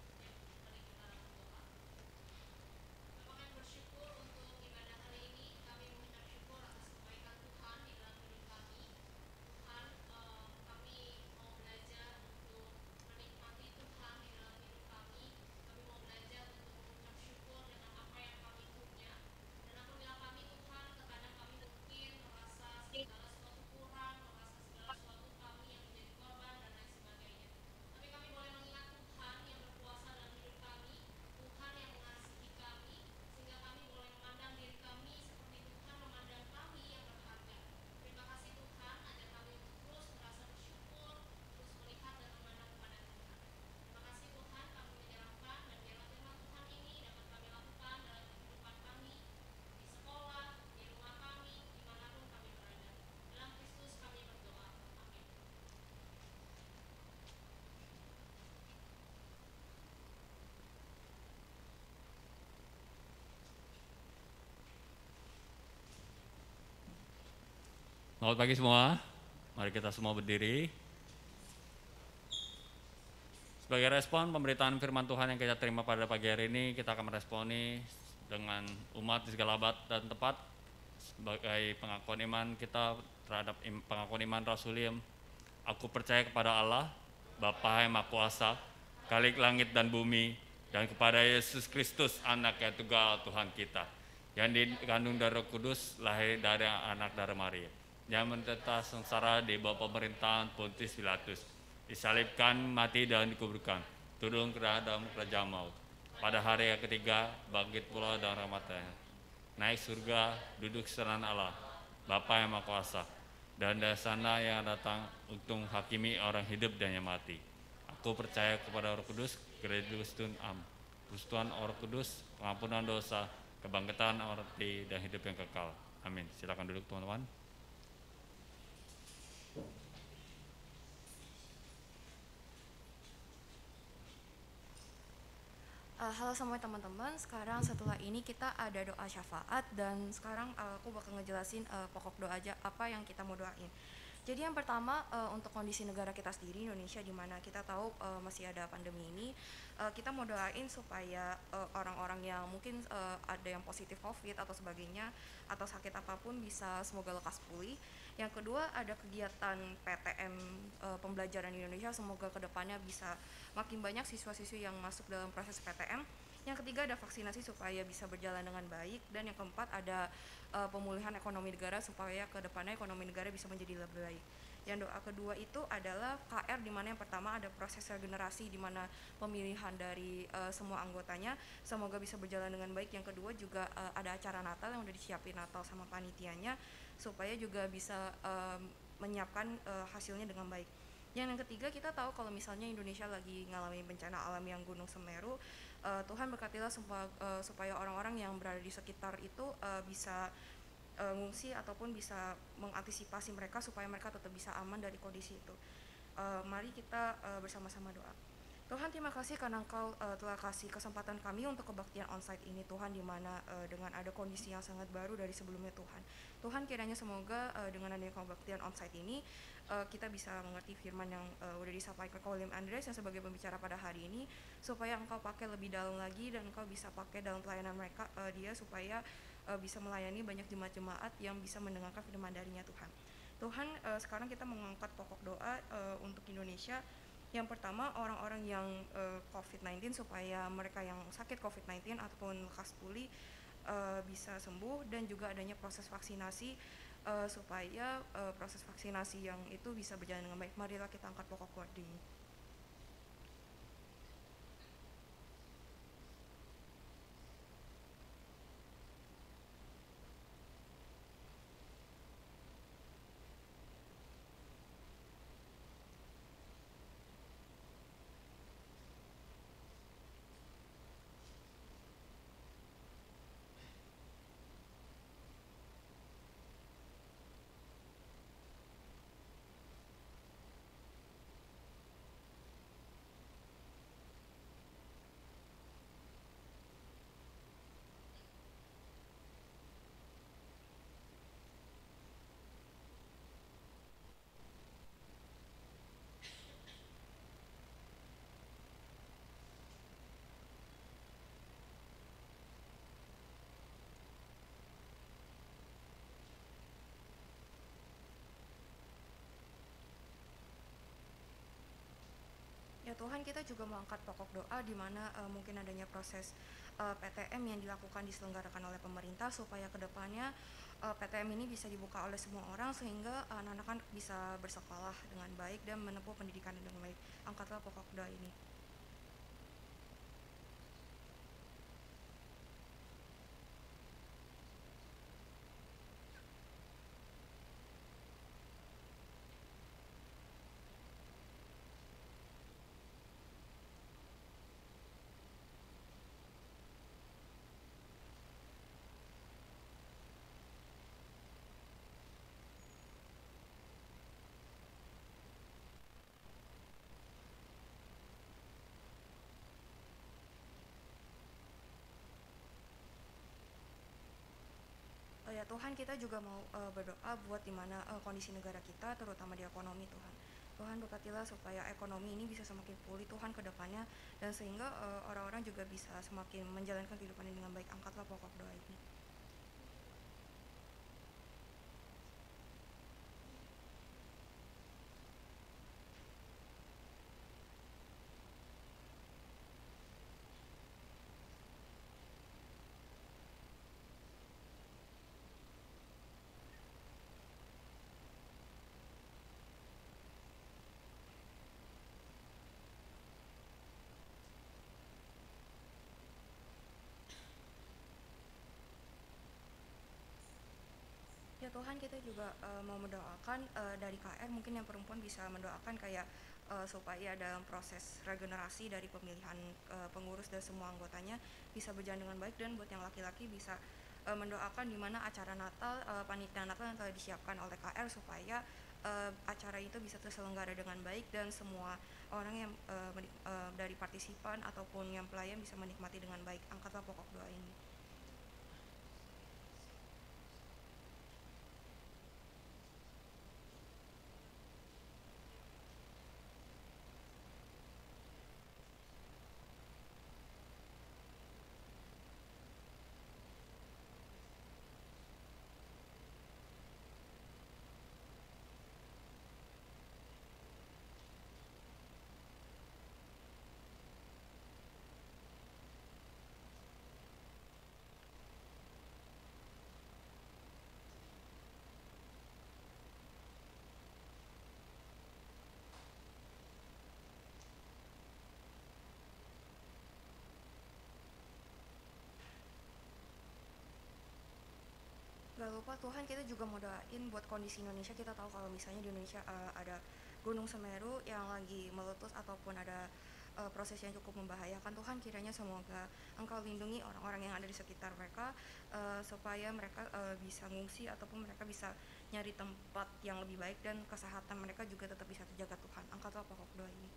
Selamat pagi semua, mari kita semua berdiri. Sebagai respon pemberitaan firman Tuhan yang kita terima pada pagi hari ini, kita akan meresponi dengan umat di segala abad dan tempat sebagai pengakuan iman kita terhadap pengakuan iman Rasulium. Aku percaya kepada Allah, Bapa yang Maha Kuasa, Khalik langit dan bumi, dan kepada Yesus Kristus, Anak yang tunggal Tuhan kita, yang dikandung dari Roh Kudus, lahir dari anak darah Maria, yang menderita sengsara di bawah pemerintahan Pontius Pilatus, disalibkan, mati dan dikuburkan, turun ke dalam kerajaan maut. Pada hari yang ketiga, bangkit pula dengan rahmat-Nya, naik surga, duduk sebelah Allah, Bapa yang Maha Kuasa, dan dari sana yang datang untuk menghakimi orang hidup dan yang mati. Aku percaya kepada Roh Kudus, gereja Kristen, persekutuan Roh Kudus, pengampunan dosa, kebangkitan orang mati dan hidup yang kekal. Amin. Silakan duduk teman-teman. Halo semua teman-teman, sekarang setelah ini kita ada doa syafaat dan sekarang aku bakal ngejelasin pokok doa aja apa yang kita mau doain. Jadi yang pertama untuk kondisi negara kita sendiri Indonesia, di mana kita tahu masih ada pandemi ini, kita mau doain supaya orang-orang yang mungkin ada yang positif COVID atau sebagainya atau sakit apapun bisa semoga lekas pulih. Yang kedua ada kegiatan PTM pembelajaran di Indonesia, semoga kedepannya bisa makin banyak siswa-siswi yang masuk dalam proses PTM. Yang ketiga ada vaksinasi supaya bisa berjalan dengan baik. Dan yang keempat ada pemulihan ekonomi negara supaya kedepannya ekonomi negara bisa menjadi lebih baik. Yang doa kedua itu adalah KR, di mana yang pertama ada proses regenerasi di mana pemilihan dari semua anggotanya semoga bisa berjalan dengan baik. Yang kedua juga ada acara Natal yang udah disiapin Natal sama panitianya supaya juga bisa menyiapkan hasilnya dengan baik. Yang ketiga kita tahu kalau misalnya Indonesia lagi ngalamin bencana alam yang Gunung Semeru, Tuhan berkatilah supaya orang-orang yang berada di sekitar itu bisa ngungsi ataupun bisa mengantisipasi mereka supaya mereka tetap bisa aman dari kondisi itu. Mari kita bersama-sama doa. Tuhan, terima kasih karena Engkau telah kasih kesempatan kami untuk kebaktian onsite ini Tuhan, di mana dengan ada kondisi yang sangat baru dari sebelumnya Tuhan. Tuhan, kiranya semoga dengan adanya kebaktian onsite ini kita bisa mengerti firman yang udah disampaikan ke William Andres yang sebagai pembicara pada hari ini, supaya Engkau pakai lebih dalam lagi dan Engkau bisa pakai dalam pelayanan mereka, dia supaya bisa melayani banyak jemaat-jemaat yang bisa mendengarkan firman darinya Tuhan. Tuhan, sekarang kita mengangkat pokok doa untuk Indonesia. Yang pertama, orang-orang yang COVID-19, supaya mereka yang sakit COVID-19 ataupun lekas pulih bisa sembuh, dan juga adanya proses vaksinasi supaya proses vaksinasi yang itu bisa berjalan dengan baik. Marilah kita angkat pokok doa ini. Ya Tuhan, kita juga mengangkat pokok doa di mana mungkin adanya proses PTM yang diselenggarakan oleh pemerintah, supaya kedepannya PTM ini bisa dibuka oleh semua orang, sehingga anak-anak bisa bersekolah dengan baik dan menempuh pendidikan dengan baik. Angkatlah pokok doa ini. Ya Tuhan, kita juga mau berdoa buat dimana kondisi negara kita, terutama di ekonomi Tuhan. Tuhan, berkatilah supaya ekonomi ini bisa semakin pulih Tuhan ke depannya, dan sehingga orang-orang juga bisa semakin menjalankan kehidupan dengan baik. Angkatlah pokok doa ini. Ya Tuhan, kita juga mau mendoakan dari KR, mungkin yang perempuan bisa mendoakan kayak supaya dalam proses regenerasi dari pemilihan pengurus dan semua anggotanya bisa berjalan dengan baik, dan buat yang laki-laki bisa mendoakan di mana acara Natal, panitia Natal yang telah disiapkan oleh KR, supaya acara itu bisa terselenggara dengan baik dan semua orang yang dari partisipan ataupun yang pelayan bisa menikmati dengan baik. Angkatlah pokok doa ini. Gak lupa Tuhan, kita juga mau doain buat kondisi Indonesia. Kita tahu kalau misalnya di Indonesia ada Gunung Semeru yang lagi meletus ataupun ada proses yang cukup membahayakan. Tuhan, kiranya semoga Engkau lindungi orang-orang yang ada di sekitar mereka, supaya mereka bisa ngungsi ataupun mereka bisa nyari tempat yang lebih baik, dan kesehatan mereka juga tetap bisa terjaga Tuhan. Angkatlah pokok doa ini.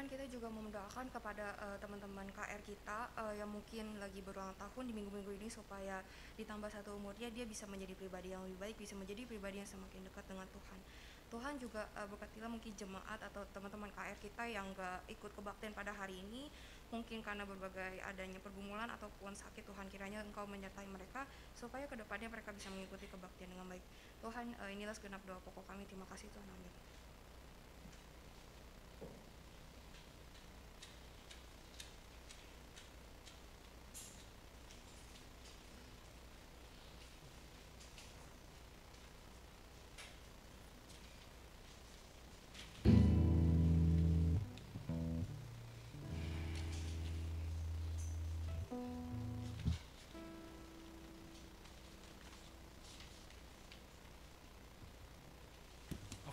Tuhan, kita juga mau mendoakan kepada teman-teman KR kita yang mungkin lagi berulang tahun di minggu-minggu ini, supaya ditambah satu umurnya dia bisa menjadi pribadi yang lebih baik, bisa menjadi pribadi yang semakin dekat dengan Tuhan. Tuhan juga berkatilah mungkin jemaat atau teman-teman KR kita yang gak ikut kebaktian pada hari ini, mungkin karena berbagai adanya pergumulan ataupun sakit. Tuhan, kiranya Engkau menyertai mereka supaya kedepannya mereka bisa mengikuti kebaktian dengan baik. Tuhan, inilah segenap doa pokok kami. Terima kasih Tuhan, amin.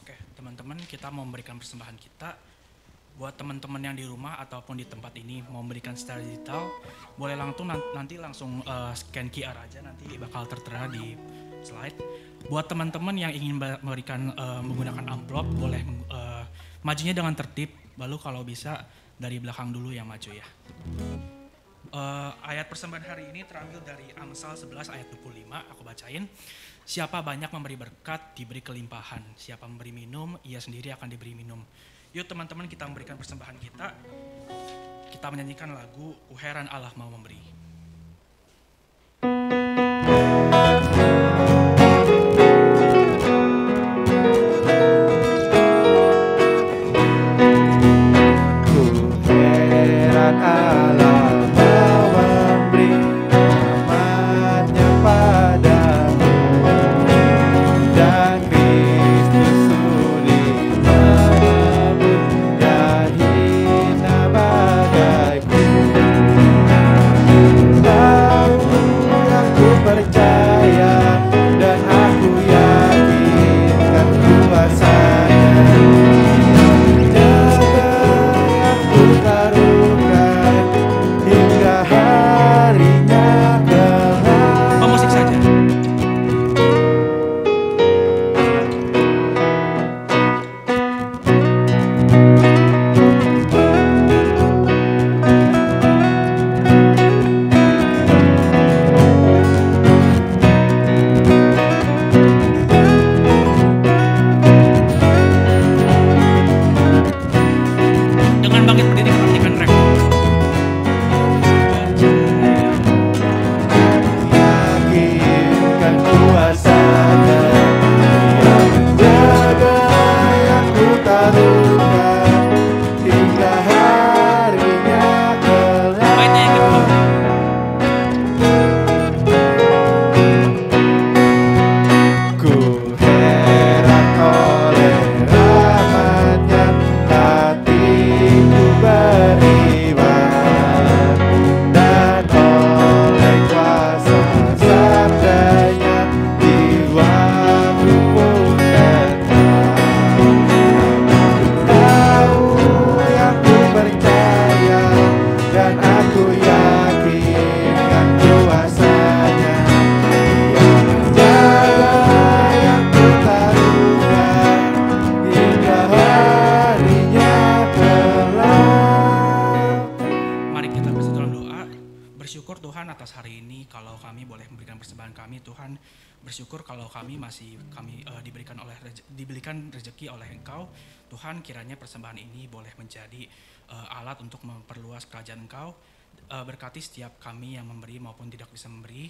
Oke, teman-teman, kita mau memberikan persembahan kita. Buat teman-teman yang di rumah ataupun di tempat ini mau memberikan secara digital, boleh langsung nanti langsung scan QR aja, nanti bakal tertera di slide. Buat teman-teman yang ingin memberikan menggunakan amplop, boleh majunya dengan tertib, lalu kalau bisa dari belakang dulu yang maju ya. Ayat persembahan hari ini terambil dari Amsal 11 ayat 25, aku bacain. Siapa banyak memberi berkat, diberi kelimpahan. Siapa memberi minum, ia sendiri akan diberi minum. Yuk teman-teman, kita memberikan persembahan kita. Kita menyanyikan lagu "Ku Heran Allah Mau Memberi". Ku heran Allah mau memberi rahmat-Nya padamu, dan Kristus sudi menebus yang hina bagaiku. Tahu aku percaya dan aku yakinkan kuasa-Nya. Jaga aku taruhkan hingga harinya kelak. Pemusik saja. Dengan bangkit berdiri kita nantikan rek. Yakinkan kuasa-Nya, yang menjaga yang ku taruhkan hingga harinya kelak. Baitnya yang kedua. Ku heran oleh rahmat-Nya, hatiku beriman, dan oleh kuasa sabda-Nya jiwaku pun tenang. Tahu yang ku percaya dan aku yakinkan kuasa-Nya, yang menjaga yang ku taruhkan hingga harinya kelak. Mari kita bersatu dalam doa. Bersyukur Tuhan atas hari ini kalau kami boleh memberikan persembahan kami. Tuhan, bersyukur kalau kami diberikan rezeki oleh Engkau. Tuhan, kiranya persembahan ini boleh menjadi alat untuk memperluas kerajaan Engkau. Berkati setiap kami yang memberi maupun tidak bisa memberi,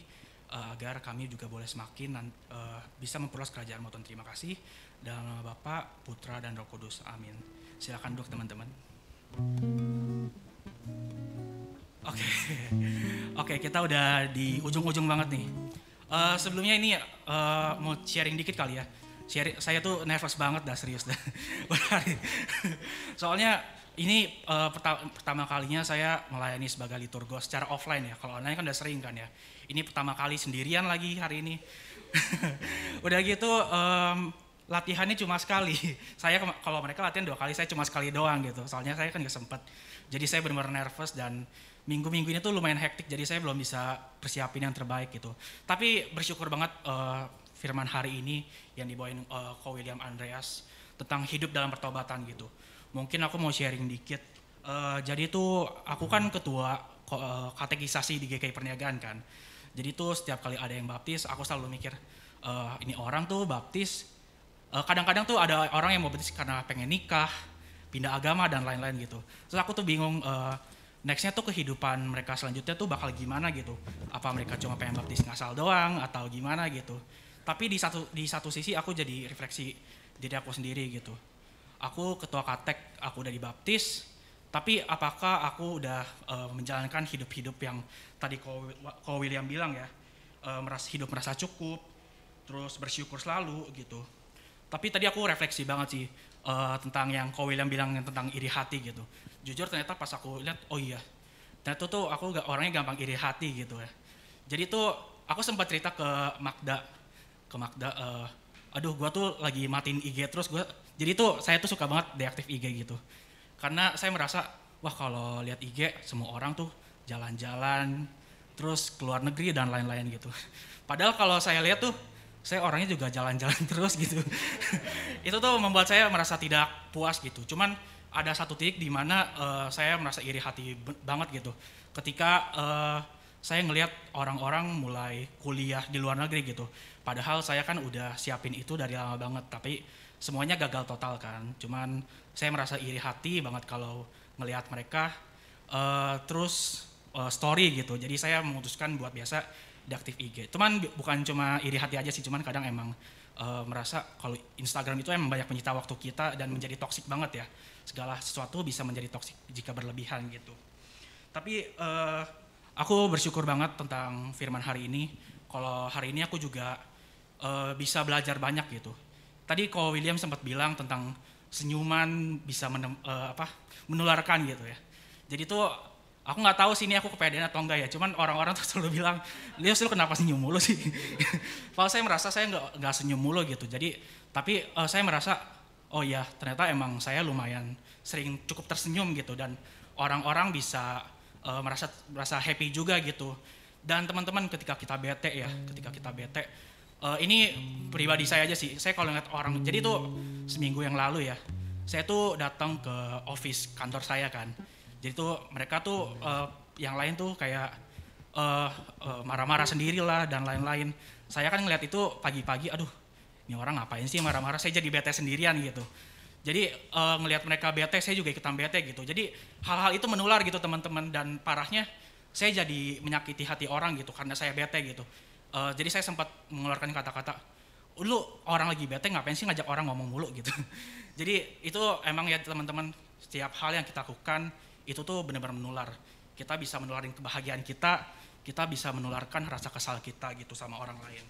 agar kami juga boleh semakin bisa memperluas kerajaan-Mu. Tuhan, terima kasih. Dalam nama Bapa, Putra, dan Roh Kudus. Amin. Silakan duduk teman-teman. Oke, kita udah di ujung-ujung banget nih. Sebelumnya ini mau sharing dikit kali ya. Saya tuh nervous banget dah, serius dah. Soalnya ini pertama kalinya saya melayani sebagai liturgos secara offline ya. Kalau online kan udah sering kan ya. Ini pertama kali sendirian lagi hari ini. Udah gitu latihannya cuma sekali. Saya kalau mereka latihan 2 kali, saya cuma sekali doang gitu. Soalnya saya kan gak sempet. Jadi saya benar-benar nervous dan minggu-minggu ini tuh lumayan hektik. Jadi saya belum bisa persiapin yang terbaik gitu. Tapi bersyukur banget firman hari ini yang dibawain Ko William Andreas tentang hidup dalam pertobatan gitu. Mungkin aku mau sharing dikit Jadi itu aku kan ketua katekisasi di GKI Perniagaan kan. Jadi itu setiap kali ada yang baptis, aku selalu mikir ini orang tuh baptis. Kadang-kadang tuh ada orang yang mau baptis karena pengen nikah, pindah agama dan lain-lain gitu. Terus aku tuh bingung nextnya tuh kehidupan mereka selanjutnya tuh bakal gimana gitu. Apa mereka cuma pengen baptis ngasal doang atau gimana gitu. Tapi di satu sisi aku jadi refleksi diri aku sendiri gitu. Aku ketua katek, aku udah dibaptis, tapi apakah aku udah menjalankan hidup-hidup yang tadi Ko William bilang ya, hidup merasa cukup, terus bersyukur selalu gitu. Tapi tadi aku refleksi banget sih tentang yang Ko William bilang tentang iri hati gitu. Jujur ternyata pas aku lihat, oh iya, ternyata tuh aku orangnya gampang iri hati gitu ya. Jadi tuh aku sempat cerita ke Magda, aduh gua tuh lagi matiin IG terus jadi tuh saya tuh suka banget deaktif IG gitu. Karena saya merasa, wah kalau lihat IG semua orang tuh jalan-jalan, terus keluar negeri dan lain-lain gitu. Padahal kalau saya lihat tuh, saya orangnya juga jalan-jalan terus gitu. Itu tuh membuat saya merasa tidak puas gitu. Cuman ada satu titik di mana saya merasa iri hati banget gitu. Ketika saya ngelihat orang-orang mulai kuliah di luar negeri gitu. Padahal saya kan udah siapin itu dari lama banget, tapi semuanya gagal total kan. Cuman saya merasa iri hati banget kalau ngelihat mereka terus story gitu. Jadi saya memutuskan buat biasa deaktif IG. Cuman bukan cuma iri hati aja sih, cuman kadang emang merasa kalau Instagram itu emang banyak menyita waktu kita dan menjadi toksik banget ya. Segala sesuatu bisa menjadi toksik jika berlebihan gitu. Tapi aku bersyukur banget tentang firman hari ini. Kalau hari ini aku juga bisa belajar banyak gitu. Tadi Ko William sempat bilang tentang senyuman bisa menularkan gitu ya. Jadi tuh aku nggak tahu sih ini aku kepedean atau enggak ya. Cuman orang-orang tuh selalu bilang, Lios lu kenapa senyum mulu sih? Kalau saya merasa saya nggak senyum mulu gitu. Jadi tapi saya merasa oh ya ternyata emang saya lumayan sering cukup tersenyum gitu dan orang-orang bisa merasa happy juga gitu. Dan teman-teman ketika kita bete ini pribadi saya aja sih, saya kalau ngeliat orang, jadi tuh seminggu yang lalu ya, saya tuh datang ke office kantor saya kan, jadi tuh mereka tuh yang lain tuh kayak marah-marah sendirilah dan lain-lain. Saya kan ngeliat itu pagi-pagi, aduh ini orang ngapain sih marah-marah, saya jadi bete sendirian gitu. Jadi ngelihat mereka bete, saya juga ikutan bete gitu. Jadi hal-hal itu menular gitu teman-teman, dan parahnya saya jadi menyakiti hati orang gitu karena saya bete gitu. Jadi saya sempat mengeluarkan kata-kata, lu orang lagi bete ngapain sih ngajak orang ngomong mulu gitu. Jadi itu emang ya teman-teman, setiap hal yang kita lakukan itu tuh benar-benar menular. Kita bisa menularin kebahagiaan kita bisa menularkan rasa kesal kita gitu sama orang lain.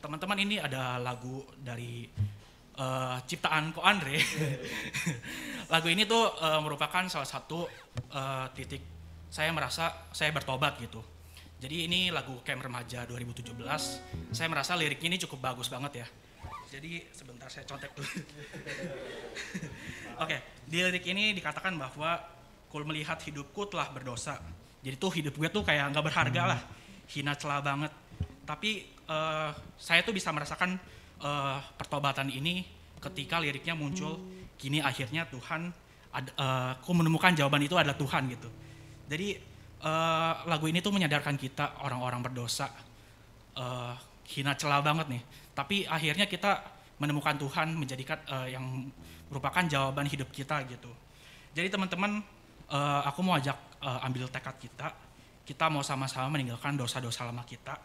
Teman-teman, ini ada lagu dari ciptaan Ko Andre. Lagu ini tuh merupakan salah satu titik saya merasa saya bertobat gitu. Jadi ini lagu Camp Remaja 2017. Saya merasa liriknya ini cukup bagus banget ya. Jadi sebentar saya contek dulu. Oke, di lirik ini dikatakan bahwa kul melihat hidupku telah berdosa. Jadi tuh hidup gue tuh kayak nggak berharga lah, hina celah banget. Tapi saya tuh bisa merasakan pertobatan ini ketika liriknya muncul. Kini akhirnya Tuhan, aku menemukan jawaban itu adalah Tuhan gitu. Jadi lagu ini tuh menyadarkan kita orang-orang berdosa, hina celah banget nih. Tapi akhirnya kita menemukan Tuhan menjadikan yang merupakan jawaban hidup kita gitu. Jadi teman-teman, aku mau ajak ambil tekad kita mau sama-sama meninggalkan dosa-dosa lama kita.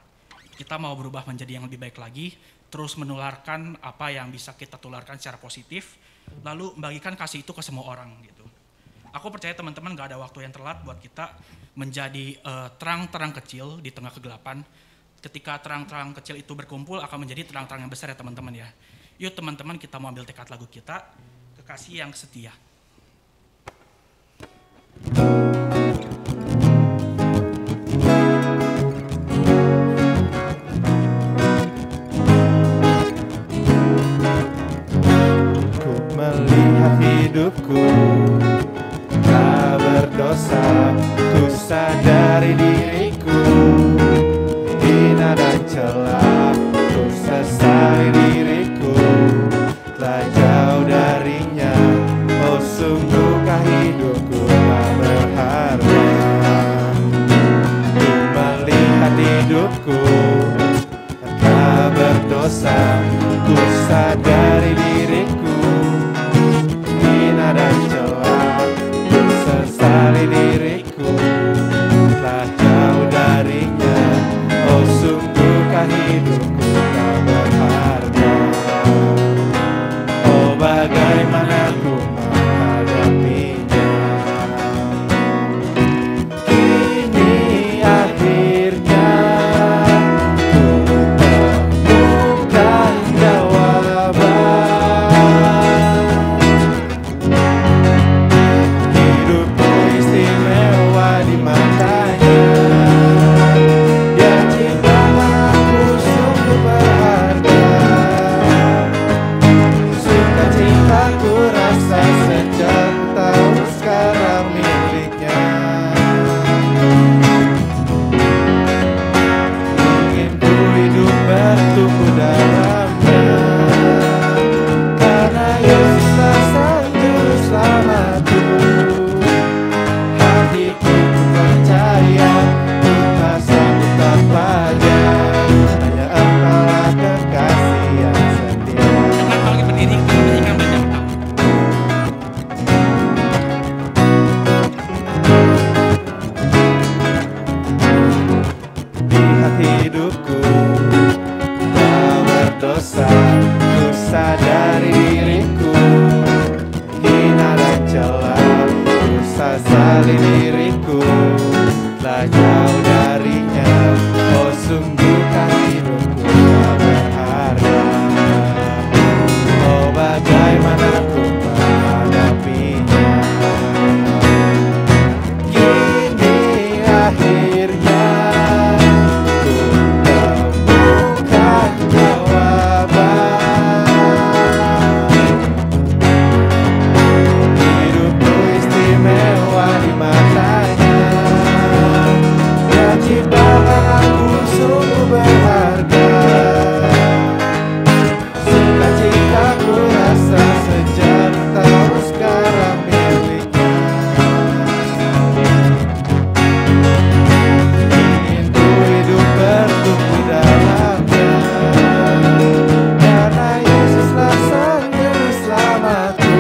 Kita mau berubah menjadi yang lebih baik lagi, terus menularkan apa yang bisa kita tularkan secara positif, lalu membagikan kasih itu ke semua orang gitu. Aku percaya teman-teman gak ada waktu yang telat buat kita menjadi terang-terang kecil di tengah kegelapan. Ketika terang-terang kecil itu berkumpul akan menjadi terang-terang yang besar ya teman-teman ya. Yuk teman-teman, kita mau ambil tekad lagu kita, Kekasih yang Setia. Ku melihat hidupku tak berdosa, ku sadari diriku hina dan celah, ku sesali diriku telah jauh darinya. Oh sungguhkah hidupku hidupku telah jauh darinya. Oh sungguh kan hidupku tak berharga. Oh bagaimana ku menghadapinya. Kini akhirnya ku temukan jawaban. Hidupku istimewa di matanya. Dia ciptakan aku sungguh berharga. Sukacitaku rasa sejak tahu sekarang miliknya. Ingin ku hidup bertumbuh dalamnya. Karena Yesuslah sang juru selamatku.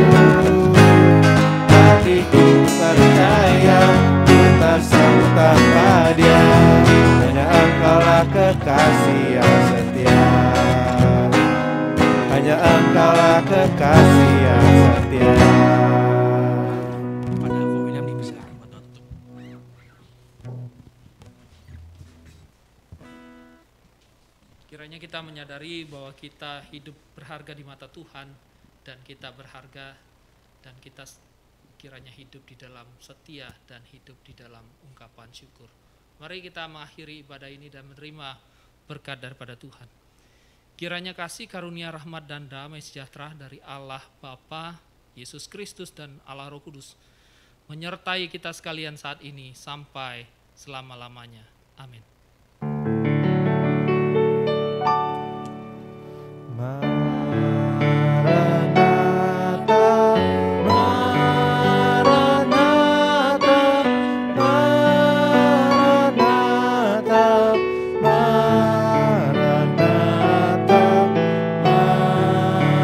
Hatiku percaya ku tak sanggup tanpa Dia. Hanya Engkaulah kekasih yang setia. Hanya Engkaulah kekasih yang setia. Pada Ko William dipersilakan buat doa tutup. Kiranya kita menyadari bahwa kita hidup berharga di mata Tuhan, dan kita berharga, dan kita kiranya hidup di dalam setia dan hidup di dalam ungkapan syukur. Mari kita mengakhiri ibadah ini dan menerima berkat daripada Tuhan. Kiranya kasih karunia rahmat dan damai sejahtera dari Allah Bapa, Yesus Kristus dan Allah Roh Kudus menyertai kita sekalian saat ini sampai selama-lamanya. Amin. Maranatha, Maranatha, Maranatha, Maranatha,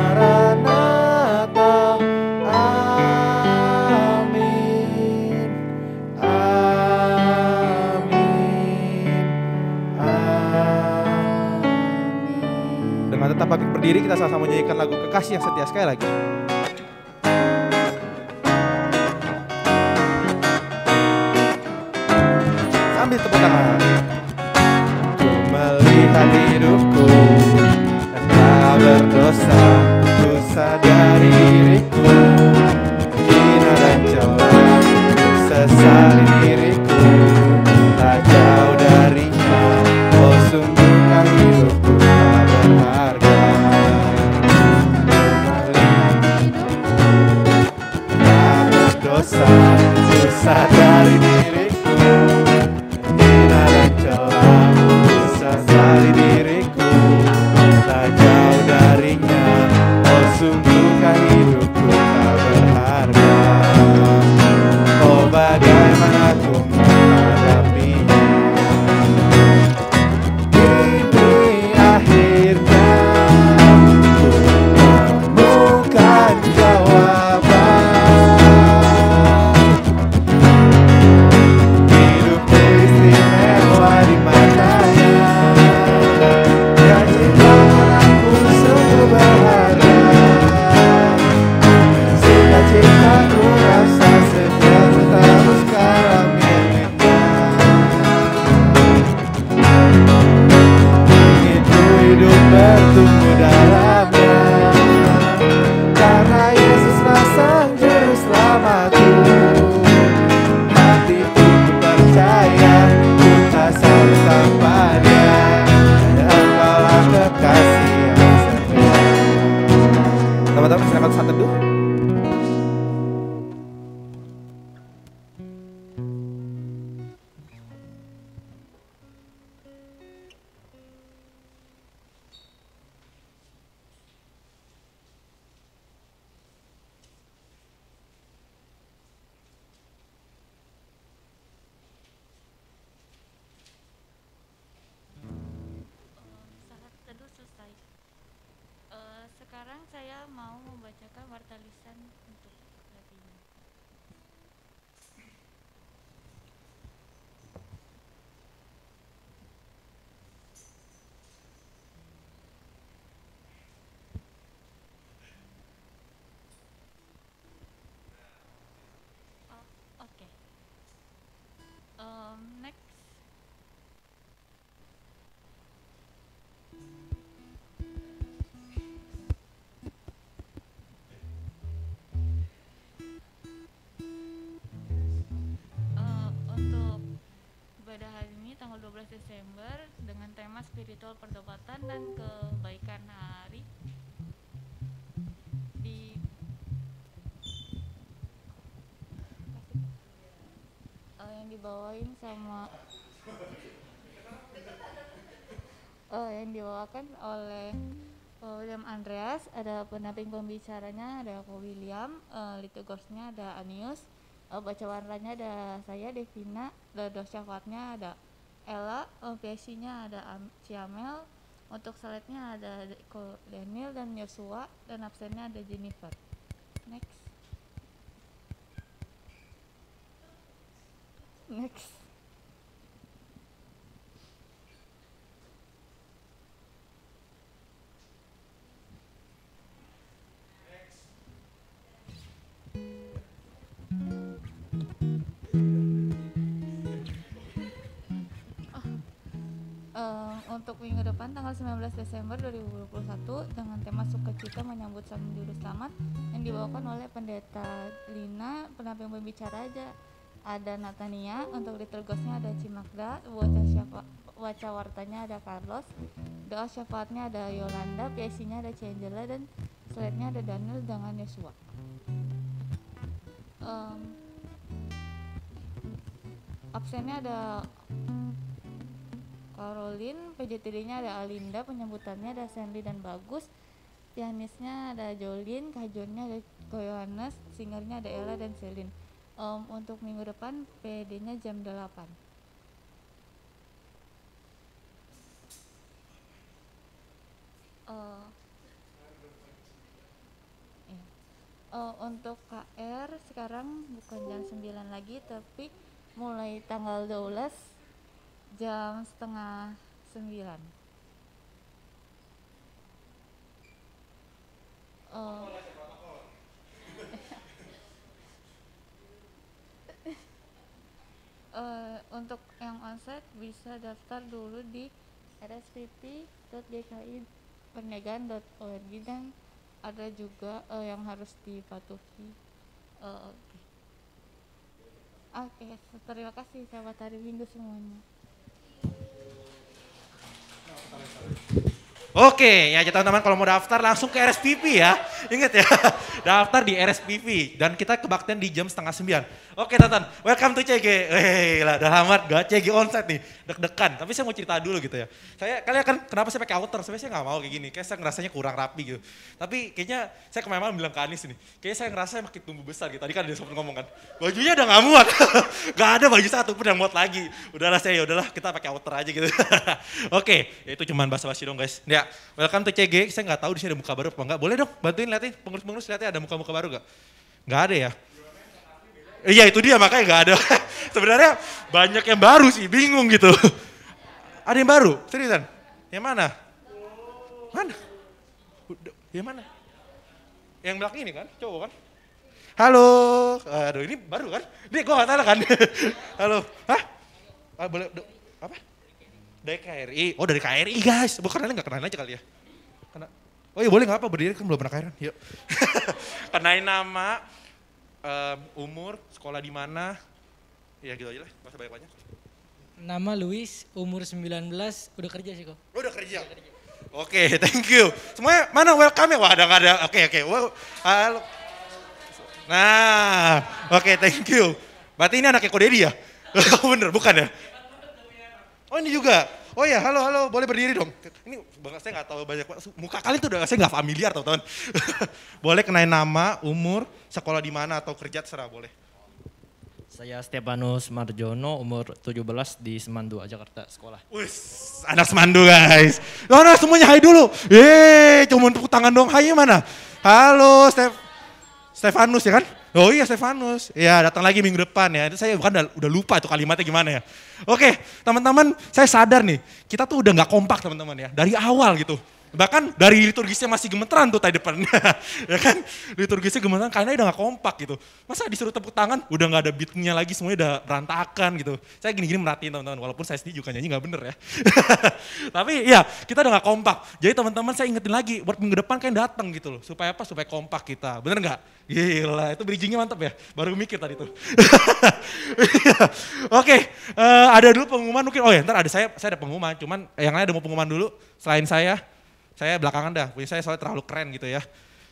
Maranatha. Amin, amin, amin. Dengan tetap bangkit berdiri, kita sama-sama menyanyikan lagu Kekasih yang Setia sekali lagi. Sambil tepuk tangan. Ku melihat hidupku dan tak berdosa. Ku sadari diriku hina dan celah. Ku sesali diriku tak jauh darinya. Oh sungguhkah hidupku tak berharga. Tak berdosa. Ku sadari diriku hina dan celah. Ku sesali diriku tak jauh darinya. Oh sungguhkah hidupku tak berharga. Oh bagaimana ku menghadapinya. Ini akhirnya ku temukan jawaban. Hidupku istimewa di matanya. Dia ciptakan aku sungguh berharga. Sukacitaku rasa sejak tahu sekarang miliknya. Ingin ku hidup bertumbuh dalamnya. Karena Yesuslah sang juru selamatku. Hatiku ku percaya ku tak sanggup tanpa Dia. Hanya Engkaulah kekasih yang setia. Teman-teman silakan saat teduh. Saat teduh selesai. Sekarang saya mau membacakan warta lisan untuk hari ini. Oke. pada hari ini tanggal 12 Desember dengan tema spiritual perdebatan dan kebaikan hari di yang dibawain sama yang dibawakan oleh William Andreas, ada pendamping pembicaranya ada Ko William, liturgosnya ada Anius, baca warnanya ada saya Devina, doa syafaatnya ada Ella, PSI-nya ada Ciamel, untuk slide-nya ada Daniel dan Yosua, dan absennya ada Jennifer. Next. Untuk minggu depan tanggal 19 Desember 2021 dengan tema sukacita menyambut Sang Juru Selamat yang dibawakan oleh Pendeta Lina, pendamping pembicara aja ada Natania, untuk liturgosnya ada Cimagda, baca wartanya ada Carlos, doa syafaatnya ada Yolanda, PSI-nya ada Ciangela, dan slide-nya ada Daniel dengan Yosua. Absennya ada Caroline, PJTD-nya ada Alinda, penyambutannya ada Sandy dan Bagus, pianisnya ada Jolin, kajonnya ada Ko Yohanes, singernya ada Ella dan Selin. Untuk minggu depan PD-nya jam 8. Untuk KR sekarang bukan jam 9 lagi, tapi mulai tanggal 12 jam setengah 9. Untuk yang onsite bisa daftar dulu di rspp.dki.perniagaan.org, dan ada juga yang harus dipatuhi. Oke, terima kasih, selamat hari Minggu semuanya. Oke, ya teman-teman kalau mau daftar langsung ke RSPP ya. Ingat ya, daftar di RSPP dan kita kebaktian di jam setengah 9. Oke teman-teman, welcome to CG. Lah, udah lama gak CG onsite nih, deg-degan. Tapi saya mau cerita dulu gitu ya. Kalian kan kenapa saya pakai outer? Sebenarnya saya gak mau kayak gini, kayak saya ngerasanya kurang rapi gitu. Tapi kayaknya saya kemarin bilang ke Anis nih, kayaknya saya ngerasa makin tumbuh besar gitu. Tadi kan dia sempat ngomong kan, bajunya udah gak muat. Gak ada baju satu pun yang muat lagi. Udahlah kita pakai outer aja gitu. Oke, ya itu cuma basa-basi dong guys. Ya, welcome to CG. Saya nggak tahu di sini ada muka baru apa enggak. Boleh dong bantuin liatin, pengurus-pengurus liatin ada muka-muka baru nggak? Nggak ada ya? Iya itu dia makanya nggak ada. Sebenarnya banyak yang baru sih, bingung gitu. Ada yang baru? Seriusan? Yang mana? Mana? Yang mana? Yang belakang ini kan, cowok kan? Halo, aduh ini baru kan? Dia gue nggak salah kan? Halo, hah? Boleh, apa? Dari KRI, oh dari KRI guys, bukan kalian nggak kenal aja kali ya? Oh iya boleh nggak apa berdiri kan belum pernah KRI, yuk. Kenain nama, umur, sekolah di mana, ya gitu aja lah, gak usah banyak-banyak. Nama Luis, umur 19, udah kerja sih kok. Oh, udah kerja? Oke, thank you. Semuanya mana welcome ya? Wah ada nggak ada, oke. Halo. Nah, oke thank you. Berarti ini anaknya Ko Dedi ya? Bener, bukan ya? Oh ini juga. Oh ya, halo, boleh berdiri dong. Ini saya nggak tahu banyak, muka kalian tuh udah saya nggak familiar teman-teman. Boleh kenain nama, umur, sekolah di mana atau kerja terserah boleh. Saya Stefanus Marjono, umur 17 di Semandu, Jakarta, sekolah. Wih, anak Semandu guys. Nah, semuanya hai dulu. Cuma tepuk tangan dong. Hai mana? Halo Stefanus ya kan? Oh iya Stefanus. Ya datang lagi minggu depan ya. Itu saya udah lupa itu kalimatnya gimana ya. Oke teman-teman, saya sadar nih. Kita tuh udah gak kompak teman-teman ya. Dari awal gitu. Bahkan dari liturgisnya masih gemeteran tuh tadi depan. Ya kan, liturgisnya gemeteran karena udah gak kompak gitu. Masa disuruh tepuk tangan, udah gak ada beatnya lagi, semuanya udah berantakan gitu. Saya gini-gini merhatiin teman-teman, walaupun saya sendiri juga nyanyi gak bener ya. Tapi ya, kita udah gak kompak. Jadi teman-teman saya ingetin lagi, buat minggu depan kalian datang gitu loh. Supaya apa? Supaya kompak kita. Bener gak? Gila, itu bridgingnya mantap ya. Baru mikir tadi tuh. Oke, ada dulu pengumuman mungkin. Oh ya, ntar ada saya ada pengumuman. Cuman yang lain ada mau pengumuman dulu selain saya belakangan dah. Punya saya soalnya terlalu keren gitu ya.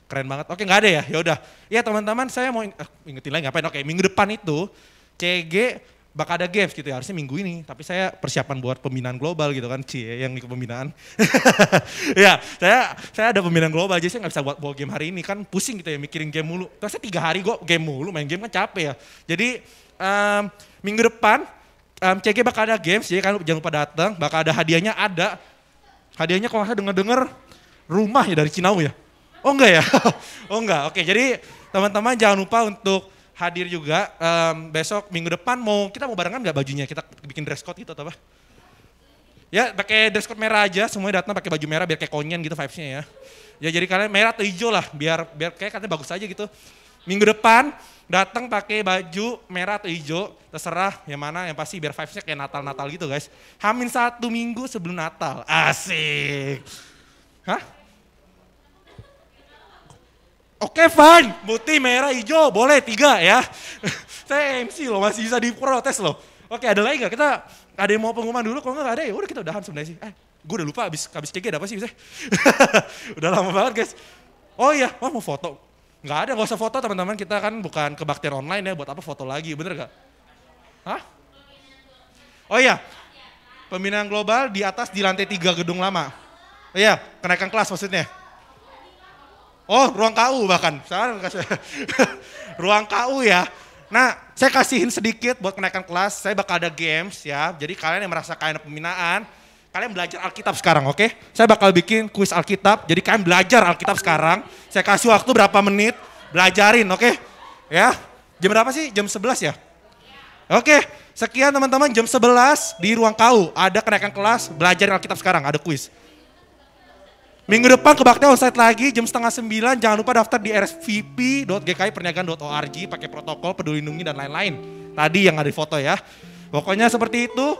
Keren banget. Oke, nggak ada ya? Ya udah. Ya teman-teman, saya mau ingetin lagi ngapain? Oke, minggu depan itu CG bakal ada games gitu ya. Harusnya minggu ini, tapi saya persiapan buat pembinaan global gitu kan, yang ikut pembinaan. Ya, saya ada pembinaan global, jadi saya nggak bisa buat bawa game hari ini kan pusing gitu ya mikirin game mulu. Terus saya 3 hari kok game mulu, main game kan capek ya. Jadi minggu depan CG bakal ada games, jadi kalian jangan lupa datang. Bakal ada hadiahnya ada. Hadiahnya kalau saya dengar rumah ya dari Cinaw ya. Oh enggak ya? Oh enggak. Oke, jadi teman-teman jangan lupa untuk hadir juga besok minggu depan kita mau barengan nggak bajunya? Kita bikin dress code gitu atau apa? Ya pakai dress code merah aja, semuanya datang pakai baju merah biar kayak konyen gitu vibes-nya ya. Ya jadi kalian merah atau hijau lah, biar kayak katanya bagus aja gitu. Minggu depan datang pakai baju merah atau hijau, terserah yang mana, yang pasti biar vibes-nya kayak Natal-Natal gitu guys. Hamin 1 minggu sebelum Natal, asik. Hah? Oke fine, putih, merah, hijau, boleh 3 ya. Saya MC loh, masih bisa diprotes loh. Oke, ada lagi gak? Kita ada yang mau pengumuman dulu, kalau nggak ada ya udah kita udahan sebenarnya sih. Gue udah lupa habis CG ada apa sih bisa? Udah lama banget guys. Oh iya, mau foto? Nggak ada, nggak usah foto teman-teman, kita kan bukan kebaktian online ya, buat apa foto lagi, bener gak? Hah? Oh iya, pembinaan global di atas di lantai 3 gedung lama. Iya, kenaikan kelas maksudnya. Oh, ruang KU bahkan. Ruang KU ya. Nah, saya kasihin sedikit buat kenaikan kelas, saya bakal ada games ya. Jadi kalian yang merasa kalian pembinaan, kalian belajar Alkitab sekarang, oke? Saya bakal bikin kuis Alkitab, jadi kalian belajar Alkitab sekarang. Saya kasih waktu berapa menit, belajarin, oke? Ya, jam berapa sih? Jam 11 ya? Oke, sekian teman-teman, jam 11 di ruang KU. Ada kenaikan kelas, belajar Alkitab sekarang, ada kuis. Minggu depan kebaktian onsite lagi jam 8:30, jangan lupa daftar di rsvp.gkiperniagaan.org, pakai protokol, peduli lindungi dan lain-lain. Tadi yang ada di foto ya. Pokoknya seperti itu.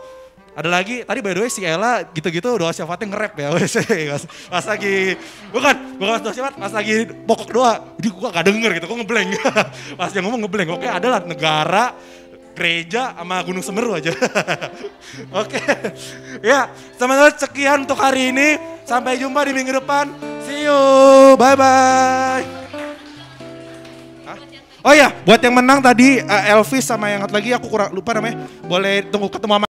Ada lagi, tadi by the way si Ella gitu-gitu doa syafaatnya nge-rap ya. Pas lagi, bukan doa syafaat, pas lagi pokok doa. Jadi gua gak denger gitu, gua ngeblank. Pas yang ngomong ngeblank, oke adalah negara, gereja sama Gunung Semeru aja. Oke. Ya, teman-teman sekian untuk hari ini. Sampai jumpa di minggu depan. See you. Bye-bye. Oh ya, buat yang menang tadi Elvis sama yang satu lagi aku kurang lupa namanya. Boleh tunggu ketemu sama